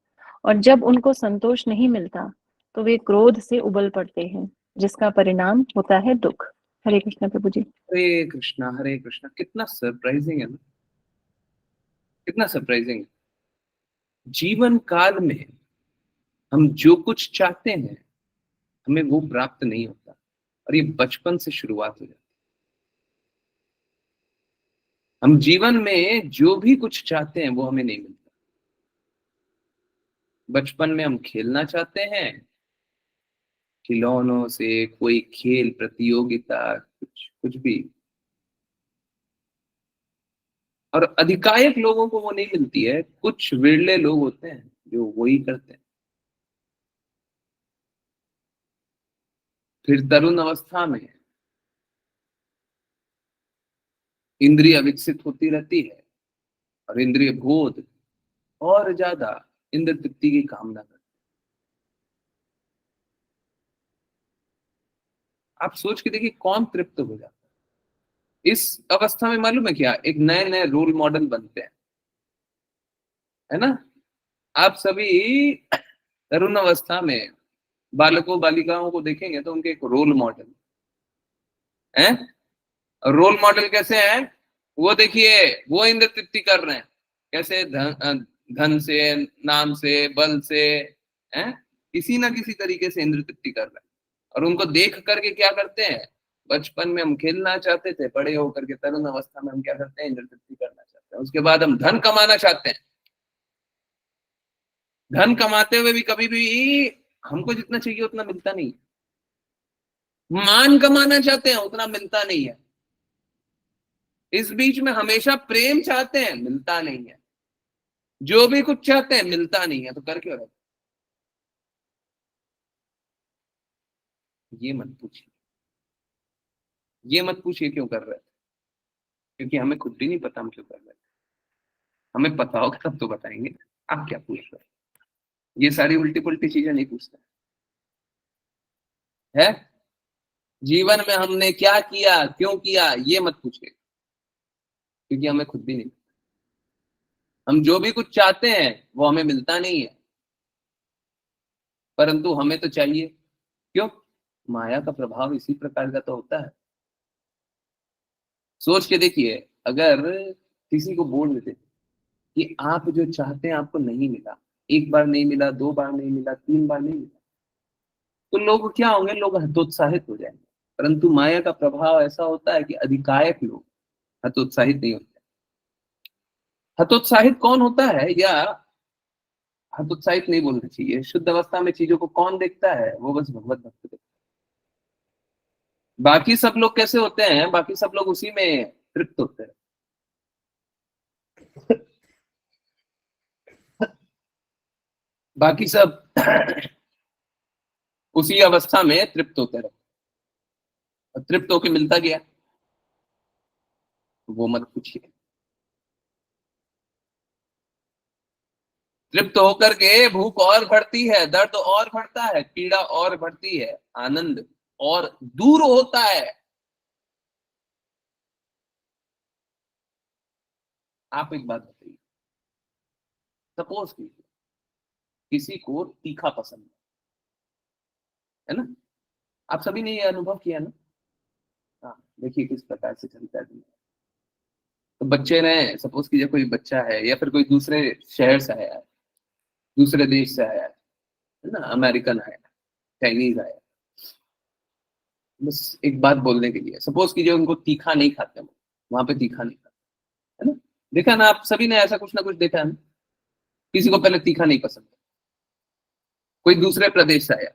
और जब उनको संतोष नहीं मिलता तो वे क्रोध से उबल पड़ते हैं, जिसका परिणाम होता है दुख। हरे कृष्ण प्रभु जी। हरे कृष्णा हरे कृष्णा। कितना सरप्राइजिंग है ना, कितना सरप्राइजिंग है। जीवन काल में हम जो कुछ चाहते हैं हमें वो प्राप्त नहीं होता, और ये बचपन से शुरुआत हो जाती है। हम जीवन में जो भी कुछ चाहते हैं वो हमें नहीं मिलता। बचपन में हम खेलना चाहते हैं, खिलौनों से, कोई खेल प्रतियोगिता, कुछ कुछ भी, और अधिकांश लोगों को वो नहीं मिलती है। कुछ विरले लोग होते हैं जो वही करते हैं। फिर तरुण अवस्था में इंद्रिय विकसित होती रहती है, और इंद्रिय बोध और ज्यादा इंद्र तृप्ति की कामना करते हैं। आप सोच के देखिए कौन तृप्त हो जाता है इस अवस्था में। मालूम है क्या, एक नए नए रोल मॉडल बनते हैं, है ना। आप सभी तरुण अवस्था में बालकों बालिकाओं को देखेंगे तो उनके एक रोल मॉडल है। रोल मॉडल कैसे हैं, वो देखिए, वो इंद्र तृप्ति कर रहे हैं कैसे, धन से, नाम से, बल से, हैं, किसी ना किसी तरीके से इंद्र तृप्ति कर रहे हैं। और उनको देख करके क्या करते हैं, बचपन में हम खेलना चाहते थे, बड़े होकर के तरुण अवस्था में हम क्या करते हैं, इंद्र तृप्ति करना चाहते हैं। उसके बाद हम धन कमाना चाहते हैं। धन कमाते हुए भी कभी भी हमको जितना चाहिए उतना मिलता नहीं है। मान कमाना चाहते हैं, उतना मिलता नहीं है। इस बीच में हमेशा प्रेम चाहते हैं, मिलता नहीं है। जो भी कुछ चाहते हैं मिलता नहीं है, तो कर क्यों रहे? ये मत पूछिए, ये मत पूछिए क्यों कर रहे थे, क्योंकि हमें खुद भी नहीं पता हम क्यों कर रहे थे। हमें पता होगा तब तो बताएंगे। आप क्या पूछ रहे हैं, ये सारी उल्टी पुल्टी चीजें नहीं पूछते है। जीवन में हमने क्या किया, क्यों किया, ये मत पूछिए, क्योंकि हमें खुद भी नहीं। हम जो भी कुछ चाहते हैं वो हमें मिलता नहीं है, परंतु हमें तो चाहिए। क्यों? माया का प्रभाव इसी प्रकार का तो होता है। सोच के देखिए, अगर किसी को बोल देते कि आप जो चाहते हैं आपको नहीं मिला, एक बार नहीं मिला, दो बार नहीं मिला, तीन बार नहीं मिला, तो लोग क्या होंगे, लोग हतोत्साहित हो जाएंगे। परंतु माया का प्रभाव ऐसा होता है कि अधिकांश लोग हतोत्साहित नहीं होते। हतोत्साहित कौन होता है, या हतोत्साहित नहीं बोलना चाहिए, शुद्ध अवस्था में चीजों को कौन देखता है, वो बस भगवत भक्त देखता है। बाकी सब लोग कैसे होते हैं, बाकी सब लोग उसी में तृप्त होते हैं। बाकी सब उसी अवस्था में तृप्त होते रहते। तृप्त होके मिलता गया, वो मत पूछिए। तृप्त होकर के भूख और बढ़ती है, दर्द और बढ़ता है, पीड़ा और बढ़ती है, आनंद और दूर होता है। आप एक बात बताइए, सपोज कीजिए किसी को तीखा पसंद है ना। आप सभी ने ये अनुभव किया ना। हाँ, देखिए किस प्रकार से चलता है दुनिया। तो बच्चे ने, सपोज कीजिए कोई बच्चा है या फिर कोई दूसरे शहर से आया है, दूसरे देश से आया है ना, अमेरिकन आया, चाइनीज आया, बस एक बात बोलने के लिए। सपोज कीजिए उनको तीखा नहीं खाते, वहां पे तीखा नहीं खाते, है ना। देखा ना, आप सभी ने ऐसा कुछ ना कुछ देखा है ना। किसी को पहले तीखा नहीं पसंद, कोई दूसरे प्रदेश से आया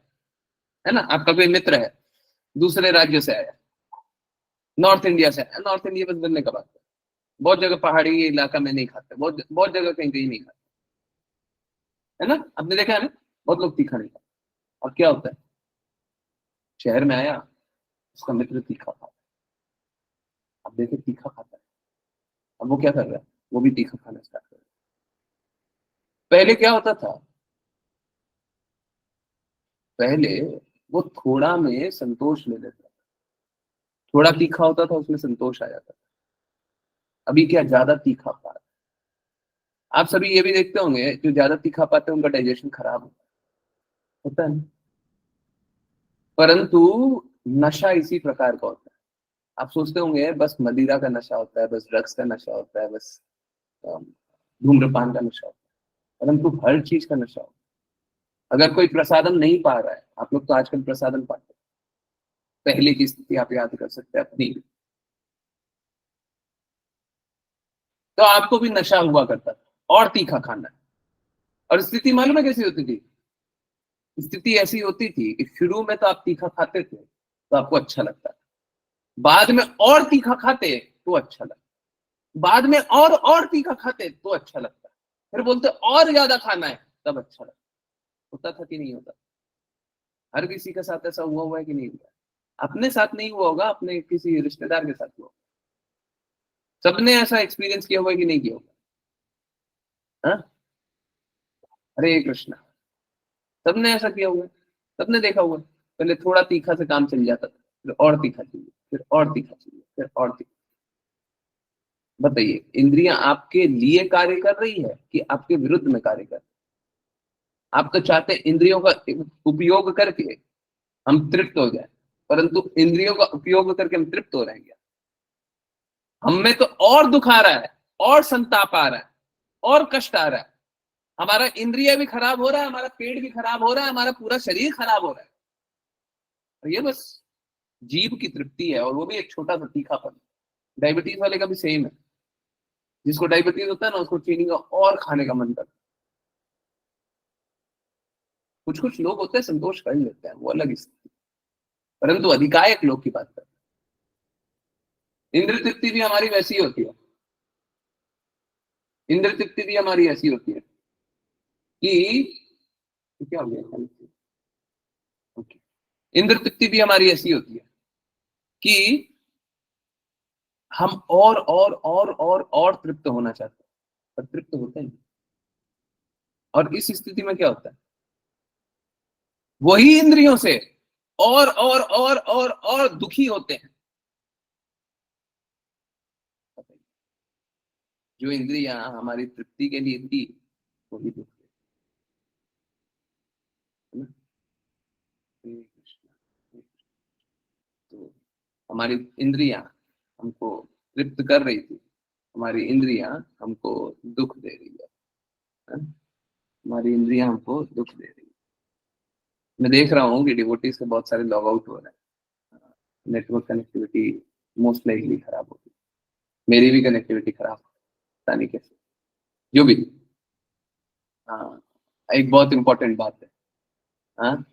है ना, आपका कोई मित्र है दूसरे राज्य से आया, नॉर्थ इंडिया से आया, नॉर्थ इंडिया बस बनने का बात है, बहुत जगह पहाड़ी इलाका में नहीं खाते, बहुत बहुत जगह कहीं कहीं नहीं खाते, है ना, आपने देखा है ना, बहुत लोग तीखा नहीं खाते। और क्या होता है, शहर में आया, उसका मित्र तीखा खाता है, अब देखे तीखा खाता है, अब वो क्या कर रहा है, वो भी तीखा खाना स्टार्ट कर रहा है। पहले क्या होता था, पहले वो थोड़ा में संतोष ले लेता था, थोड़ा तीखा होता था उसमें संतोष आ जाता था, अभी क्या ज्यादा तीखा खा रहा है। आप सभी ये भी देखते होंगे, जो ज्यादा तीखा पाते हैं उनका डाइजेशन खराब होता है ना? परंतु नशा इसी प्रकार का होता है। आप सोचते होंगे बस मदिरा का नशा होता है, बस ड्रग्स का नशा होता है, बस अम, धूम्रपान का नशा होता है, परंतु हर चीज का नशा होता है। अगर कोई प्रसादम नहीं पा रहा है, आप लोग तो आजकल प्रसादम पाते हैं, पहले की स्थिति आप याद कर सकते हैं अपनी, तो आपको भी नशा हुआ करता था और तीखा खाना है। और स्थिति मालूम है कैसी होती थी, स्थिति ऐसी होती थी कि शुरू में तो आप तीखा खाते थे तो आपको अच्छा लगता था, बाद में और तीखा खाते तो अच्छा लगता, बाद में और तीखा खाते तो अच्छा लगता, फिर बोलते और ज्यादा खाना है तब अच्छा लगता। होता था कि नहीं होता? हर किसी के साथ ऐसा हुआ है कि नहीं हुआ? अपने साथ नहीं हुआ होगा, अपने किसी रिश्तेदार के साथ हुआ, सबने ऐसा एक्सपीरियंस किया हुआ है कि नहीं किया होगा? हाँ? हरे कृष्णा, सबने ऐसा किया हुआ है, सबने देखा हुआ है, पहले थोड़ा तीखा से काम चल जाता था, फिर और तीखा चाहिए, फिर और तीखा चाहिए, फिर और तीखा। बताइए, इंद्रियां आपके लिए कार्य कर रही है कि आपके विरुद्ध में कार्य कर रही है? आप तो चाहते हैं इंद्रियों का उपयोग करके हम तृप्त हो जाए, परंतु इंद्रियों का उपयोग करके हम तृप्त हो रहे हैं क्या? हमें तो और दुख आ रहा है, और संताप आ रहा है, और कष्ट आ रहा है, हमारा इंद्रिय भी खराब हो रहा है, हमारा पेट भी खराब हो रहा है, हमारा पूरा शरीर खराब हो रहा है, और ये बस जीभ की तृप्ति है, और वो भी एक छोटा सा तीखापन। डायबिटीज वाले का भी सेम है, जिसको डायबिटीज होता है ना, उसको चीनी का और खाने का मन करता है। कुछ कुछ लोग होते हैं संतोष कर लेते हैं, वो अलग स्थिति, परंतु अधिकायक लोग की बात करते हैं। इंद्र तृप्ति भी हमारी वैसी होती है, इंद्र तृप्ति भी हमारी ऐसी होती है कि क्या हो गया, ओके, इंद्र तृप्ति भी हमारी ऐसी होती है कि हम और तृप्त होना चाहते हैं, पर तृप्त होते नहीं। और इस स्थिति में क्या होता है, वही इंद्रियों से और दुखी होते हैं। जो इंद्रियां हमारी तृप्ति के लिए थी, वही दुख है ना। हरे कृष्णा। तो हमारी इंद्रियां हमको तृप्त कर रही थी, हमारी इंद्रियां हमको दुख दे रही है, हमारी इंद्रियां हमको दुख दे रही है। मैं देख रहा हूँ कि डिवोटीज के बहुत सारे लॉग आउट हो रहे हैं, नेटवर्क कनेक्टिविटी मोस्ट लाइकली खराब होगी, मेरी भी कनेक्टिविटी खराब, पता नहीं कैसे, जो भी। हाँ, एक बहुत इंपॉर्टेंट बात है, हाँ,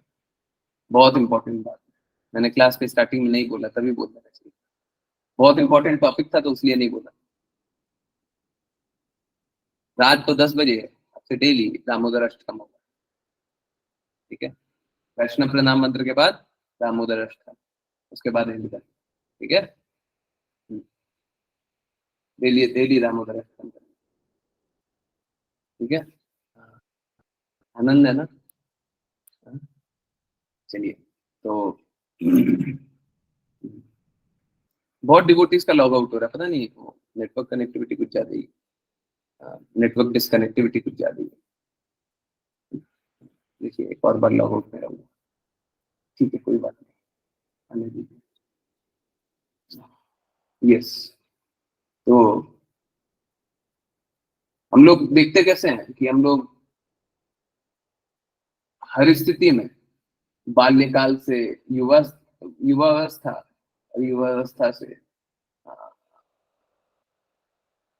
बहुत इंपॉर्टेंट बात है, मैंने क्लास के स्टार्टिंग में नहीं बोला, तभी बोलना चाहिए, बहुत इंपॉर्टेंट टॉपिक था तो इसलिए नहीं बोला। रात को 10 बजे आपसे डेली दामोदर अष्टकम होगा, ठीक है, वैष्णव प्रणाम मंत्र के बाद दामोदर अष्टकम, उसके बाद हिंदी का, ठीक है, डेली डेली दामोदर अष्टकम, ठीक है। हाँ, आनंद है ना? हाँ, चलिए, तो बहुत डिवोटीज का लॉग आउट हो रहा है, पता नहीं, नेटवर्क कनेक्टिविटी कुछ ज्यादा ही, नेटवर्क डिसकनेक्टिविटी कुछ ज्यादा ही है। देखिए, एक और बार लॉग आउट मेरा हुआ, ठीक है, कोई बात नहीं, आने दीजिए। यस, तो हम लोग देखते कैसे हैं कि हम लोग हर स्थिति में, बाल्यकाल से युवा युवावस्था, और युवावस्था से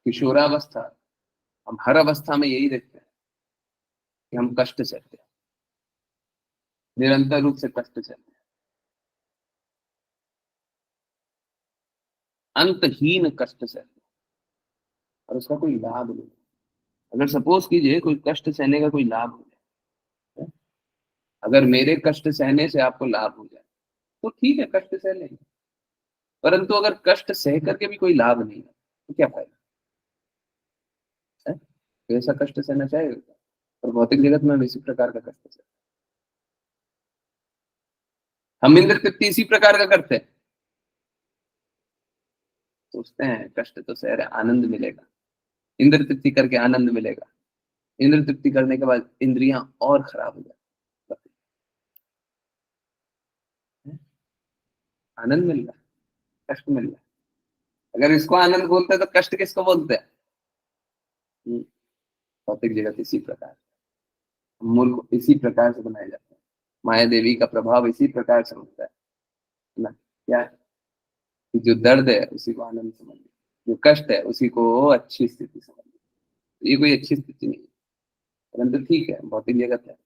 किशोरावस्था, हम हर अवस्था में यही देखते हैं कि हम कष्ट सहते हैं, निरंतर रूप से कष्ट सहते हैं, अंतहीन कष्ट सहते हैं, और उसका कोई लाभ नहीं। अगर सपोज कीजिए कोई कष्ट सहने का कोई लाभ हो जाए, अगर मेरे कष्ट सहने से आपको लाभ हो जाए तो ठीक है, कष्ट सह लेंगे। परंतु अगर कष्ट सह करके भी कोई लाभ नहीं है तो क्या फायदा है? तो ऐसा कष्ट सहना चाहेगा? और भौतिक जगत में हम इसी प्रकार का कष्ट सहते हैं। हम इंद्र तृप्ति इसी प्रकार का करते हैं, सोचते हैं कष्ट तो सह रहे, आनंद मिलेगा, इंद्र तृप्ति करके आनंद मिलेगा, इंद्र तृप्ति करने के बाद इंद्रियां और खराब हो जाती हैं। आनंद मिल रहा है, कष्ट मिल रहा है। अगर इसको आनंद बोलते हैं तो कष्ट किसको बोलते हैं? भौतिक जगत इसी प्रकार, मूर्ख इसी प्रकार से बनाए जाते हैं। माया देवी का प्रभाव इसी प्रकार से होता है ना। क्या है कि जो दर्द है उसी को आनंद समझिए, जो कष्ट है उसी को अच्छी स्थिति समझिए। ये कोई अच्छी स्थिति नहीं है, परंतु ठीक है, भौतिक जगत है।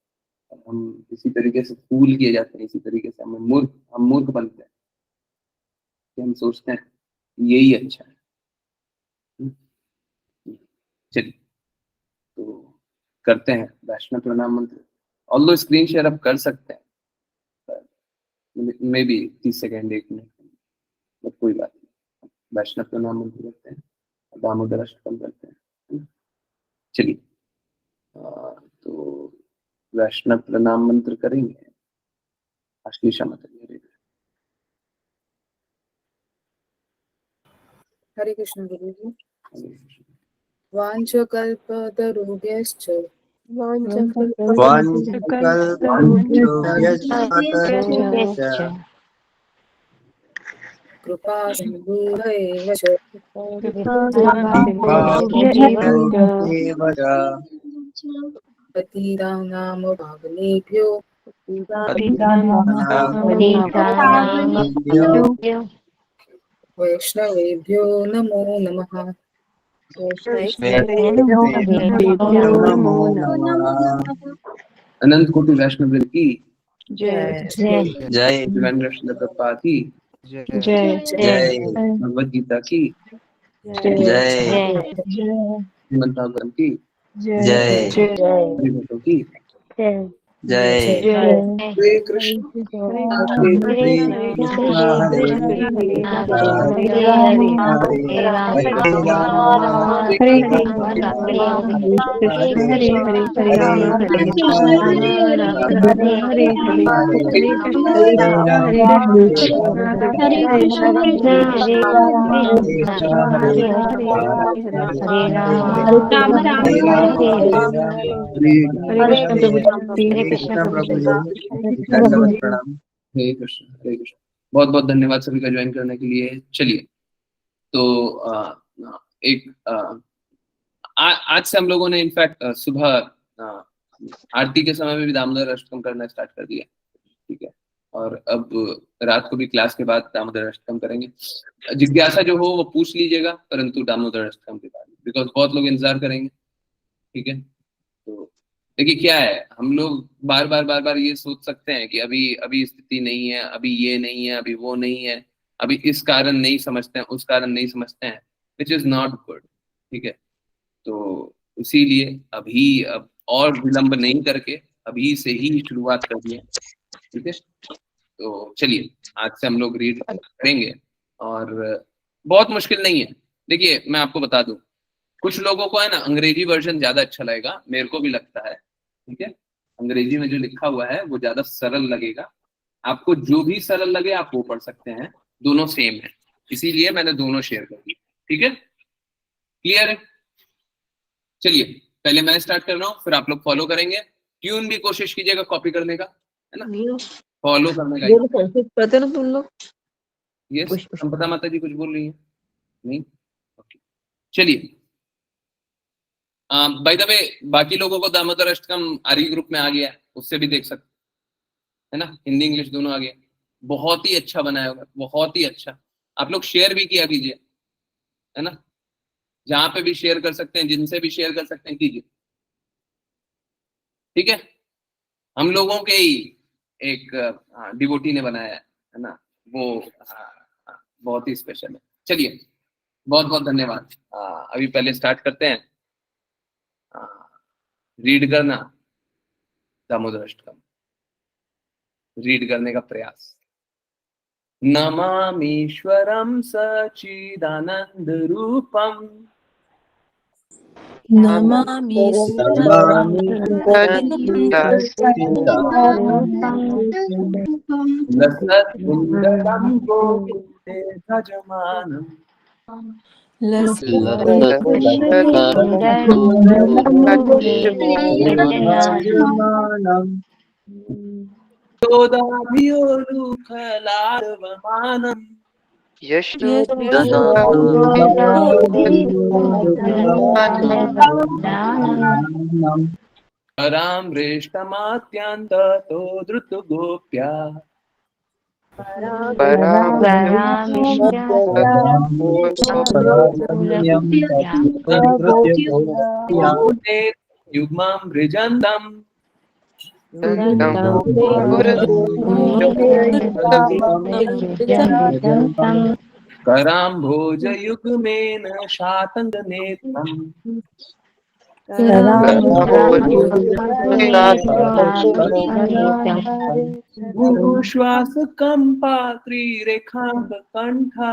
हम इसी तरीके से फूल किए जाते हैं, इसी तरीके से हम मूर्ख बनते हैं कि हम सोचते हैं यही अच्छा है। चलिए, तो करते हैं वैष्णव प्रणाम मंत्र। ऑल्दो स्क्रीन शेयर आप कर सकते हैं, may be 30 second 1 minute, but कोई बात नहीं। वैष्णव प्रणाम मंत्र करते हैं, दामोदर अष्टकम करते हैं। चलिए, तो वैष्णव प्रणाम मंत्र करेंगे। अश्लीषा मत करिए। हरे कृष्ण गुरु जी। वाञ्छकल्पतरुभ्यश्च कृपा सिन्धुभैव च पतितानां पावनेभ्यो वैष्णवेभ्यो नमो नमः। अनंत कोटि वैष्णव की जय जय प्रभुपाद की जय भगवद गीता की जय श्रीमद् भागवतम की जय हरिभक्तों की जय हरे कृष्ण हरे हरे कृष्ण कृष्णा हरे कृष्णा हरे राम हरे राम हरे कृष्ण प्रभु प्रणाम। हरे कृष्ण हरे कृष्ण। बहुत बहुत धन्यवाद सभी का ज्वाइन करने के लिए। चलिए, तो एक आज से हम लोगों ने इनफैक्ट सुबह आरती के समय में भी दामोदर अष्टकम करना स्टार्ट कर दिया, ठीक है। और अब रात को भी क्लास के बाद दामोदर अष्टकम करेंगे। जिज्ञासा जो हो वो पूछ लीजिएगा, परंतु दामोदर अष्टकम के बाद, बिकॉज बहुत लोग इंतजार करेंगे, ठीक है। तो देखिए क्या है, हम लोग बार बार ये सोच सकते हैं कि अभी अभी स्थिति नहीं है, अभी ये नहीं है, अभी वो नहीं है, अभी इस कारण नहीं समझते हैं, उस कारण नहीं समझते हैं, विच इज नॉट गुड, ठीक है। तो इसीलिए अभी अब और विलंब नहीं करके अभी से ही शुरुआत कर दिए, ठीक है। तो चलिए, आज से हम लोग रीड करेंगे और बहुत मुश्किल नहीं है। देखिए मैं आपको बता दूं, कुछ लोगों को है ना अंग्रेजी वर्जन ज्यादा अच्छा लगेगा, मेरे को भी लगता है, ठीक है। अंग्रेजी में जो लिखा हुआ है वो ज्यादा सरल लगेगा। आपको जो भी सरल लगे आप वो पढ़ सकते हैं, दोनों सेम है, इसीलिए मैंने दोनों शेयर कर दिए, ठीक है। क्लियर है? चलिए, पहले मैं स्टार्ट कर रहा हूँ, फिर आप लोग फॉलो करेंगे। ट्यून भी कोशिश कीजिएगा कॉपी करने का, है ना, फॉलो करने का। पता ना तुम लोग। यस, संपदा माता जी कुछ बोल रही है? नहीं, ओके। चलिए, बाय द वे बाकी लोगों को दामोदर अष्टकम आर्य ग्रुप में आ गया है, उससे भी देख सकते है ना, हिंदी इंग्लिश दोनों आ गया। बहुत ही अच्छा बनाया होगा, बहुत ही अच्छा। आप लोग शेयर भी किया कीजिए, है ना, जहां पे भी शेयर कर सकते हैं, जिनसे भी शेयर कर सकते हैं कीजिए। ठीक है, हम लोगों के ही एक डिवोटी ने बनाया है ना, वो बहुत ही स्पेशल है। चलिए, बहुत बहुत धन्यवाद। अभी पहले स्टार्ट करते हैं। रीड करना दामोदर अष्टकम, रीड करने का प्रयास। नमामीश्वरं सच्चिदानंद रूपम नमामि लसत्कुंडलं गोविन्दे भजमानं यशोदाभियोलुखलार्वमानं करामृष्टमात्यन्ततो धृतगोप्या युग्मं कराम्भोजयुग्मेन शातङ्गनेत्रम् श्वासकम्पात्रिरेखाङ्कण्ठा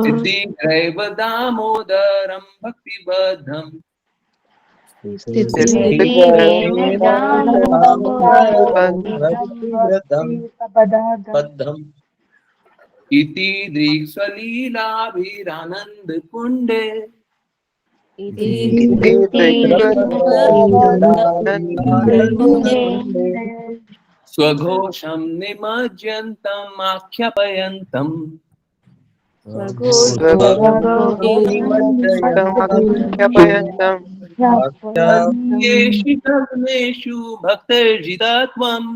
सिद्धिग्रैव दामोदरं भक्तिबद्धम् इति दृक्स्वलीलाभिरानन्दकुण्डे स्वघोषं निमज्जन्तम् आख्यापयन्तम् येषु भक्तर्जितत्वम्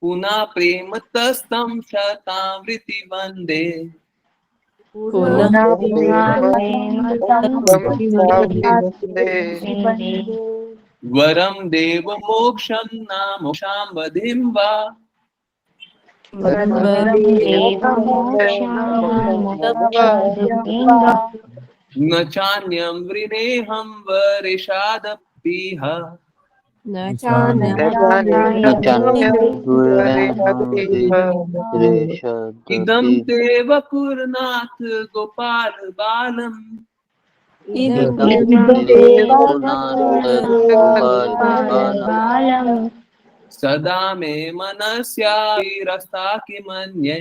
पुनः प्रेमतस्तं शतावृत्ति वन्दे वरं देवमोक्षं न मोक्षाम्बधिं वा न चान्यं वृणेऽहं वरेशादपीह इदं ते वपुरनाथ गोपाल बालम् सदा मे मनस्याभिरस्ता किमन्ये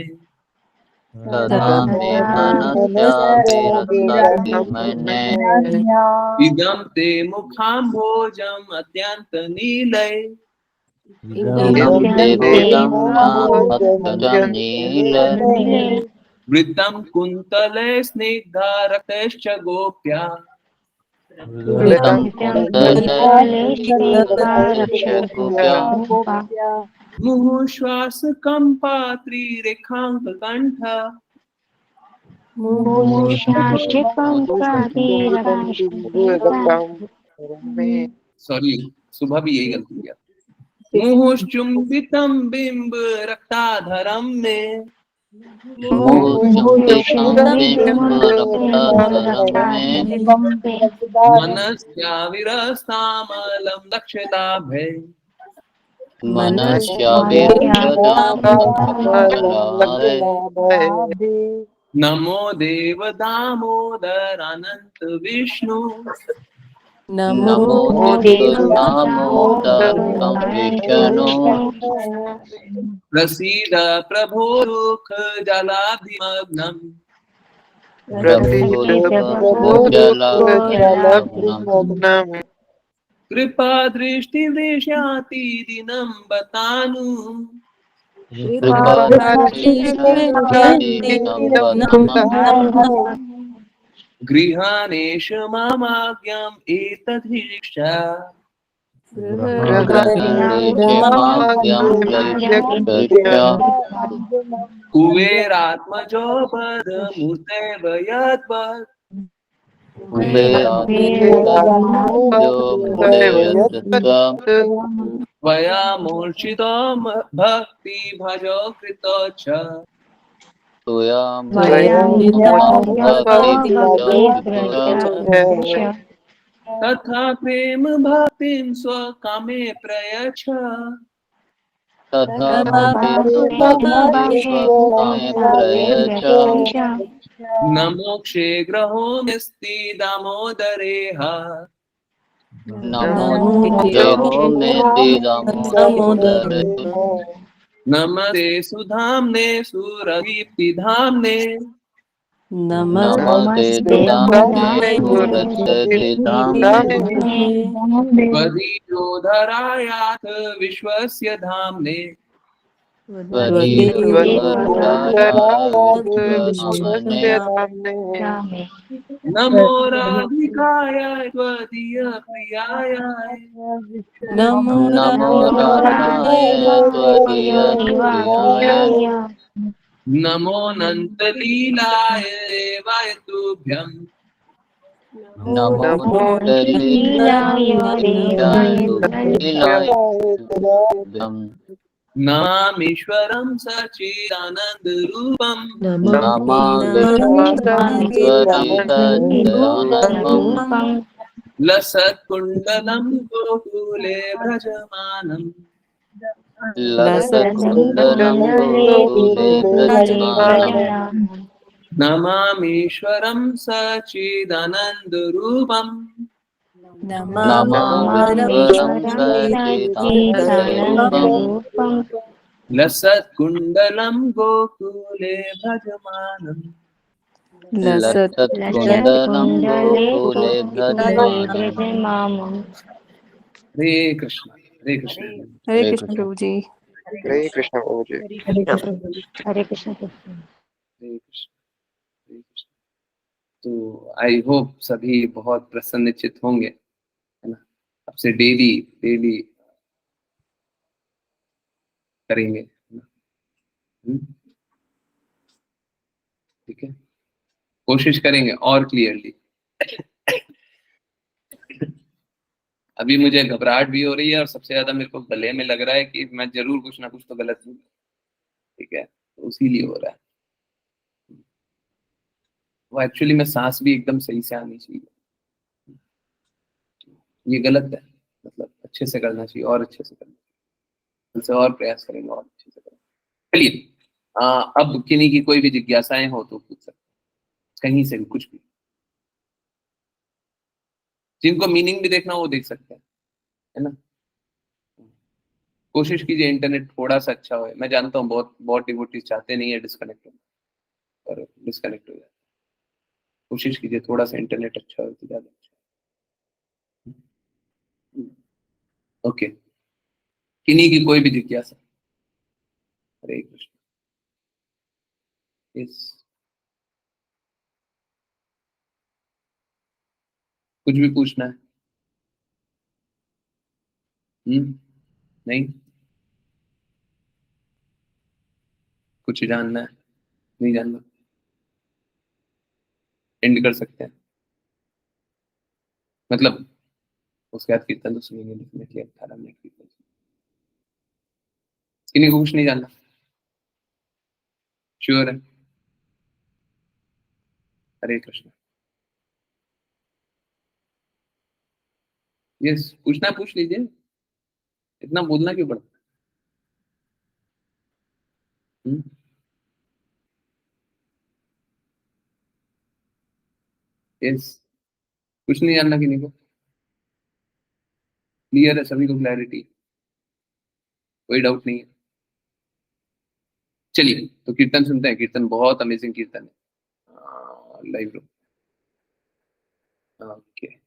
इदं ते मुखाम्भोजम् अत्यन्तनीलय वृत्तं कुन्तले स्निग्धा रक्तश्च गोप्या मुहुश्वासकम्पात्रिरेखाङ्कण्ठ सॉरी, सुबह भी यही गलती किया। मुहुश्चुम्बितं बिंब रक्ताधरम में मनस्याविरस्तामलं दक्षताभे नमो देव दामोदर अनंत विष्णु प्रसीद प्रभो दुख जलाभिमग्नम् कृपा दृष्टि दृश्याति दिनं बतानु गृहानेश मामाज्ञाम् एतद् शिक्षा कुबेरात्मजो बद्धमूर्तेर् यद्वत् त्वया मूर्छितो भक्ति भजो कृतो च तथा प्रेम भक्तिं स्वकामे प्रयच्छ न मोक्षे ग्रहो मिस्ति दामोदरेह नमस्ते सुधाम्ने सुरभिप्तिधाम्ने त्वदीयोधरायाथ विश्वस्य धाम्ने नमो राधिकाय त्वदीयप्रियाय नमो नन्तलीलाय देवाय तुभ्यम् नमामीश्वरं सच्चिदानन्दरूपम् लसत्कुण्डलं गोकुले भजमानम् नमामीश्वरं सच्चिदानन्दरूपम् लसत्कुण्डलं गोकुले भजमानम् हरे कृष्ण हरे कृष्ण हरे कृष्ण प्रभु जी। हरे कृष्ण प्रभु जी। हरे कृष्ण। हरे कृष्ण हरे कृष्ण। तो आई होप सभी बहुत प्रसन्नचित होंगे, है ना। अब से डेली डेली करेंगे, है ना। ठीक है, कोशिश करेंगे और क्लियरली। अभी मुझे घबराहट भी हो रही है और सबसे ज्यादा मेरे को गले में लग रहा है कि मैं जरूर कुछ ना कुछ तो गलत हूँ, ठीक है, तो उसीलिए हो रहा है वो। एक्चुअली में सांस भी एकदम सही से आनी चाहिए, ये गलत है, मतलब अच्छे से करना चाहिए और अच्छे से करना चाहिए, उनसे और प्रयास करेंगे और अच्छे से करेंगे। चलिए, अब किन्हीं की कोई भी जिज्ञासाएं हो तो पूछ सकते, कहीं से भी कुछ भी। जिनको मीनिंग भी देखना हो वो देख सकते हैं, है ना। कोशिश कीजिए इंटरनेट थोड़ा सा अच्छा हो। मैं जानता हूँ बहुत बहुत डिवोटीज चाहते नहीं है डिस्कनेक्ट होना, पर डिस्कनेक्ट हो जाए। कोशिश कीजिए थोड़ा सा इंटरनेट अच्छा हो तो ज्यादा अच्छा। ओके, किन्हीं की कोई भी जिज्ञासा। हरे कृष्ण। यस, कुछ भी पूछना है? नहीं, कुछ जानना है? नहीं जानना, एंड कर सकते हैं। मतलब उसके बाद कीर्तन तो सुनेंगे डेफिनेटली, 18 मिनट कीर्तन। किन्हीं को कुछ नहीं जानना? श्योर है? हरे कृष्ण। यस, पूछना पूछ लीजिए, इतना बोलना क्यों पड़ता है? यस, कुछ नहीं जानना किन्हीं को? क्लियर है सभी को? क्लैरिटी, कोई डाउट नहीं है? चलिए तो कीर्तन सुनते हैं। कीर्तन बहुत अमेजिंग कीर्तन है। Live room, okay.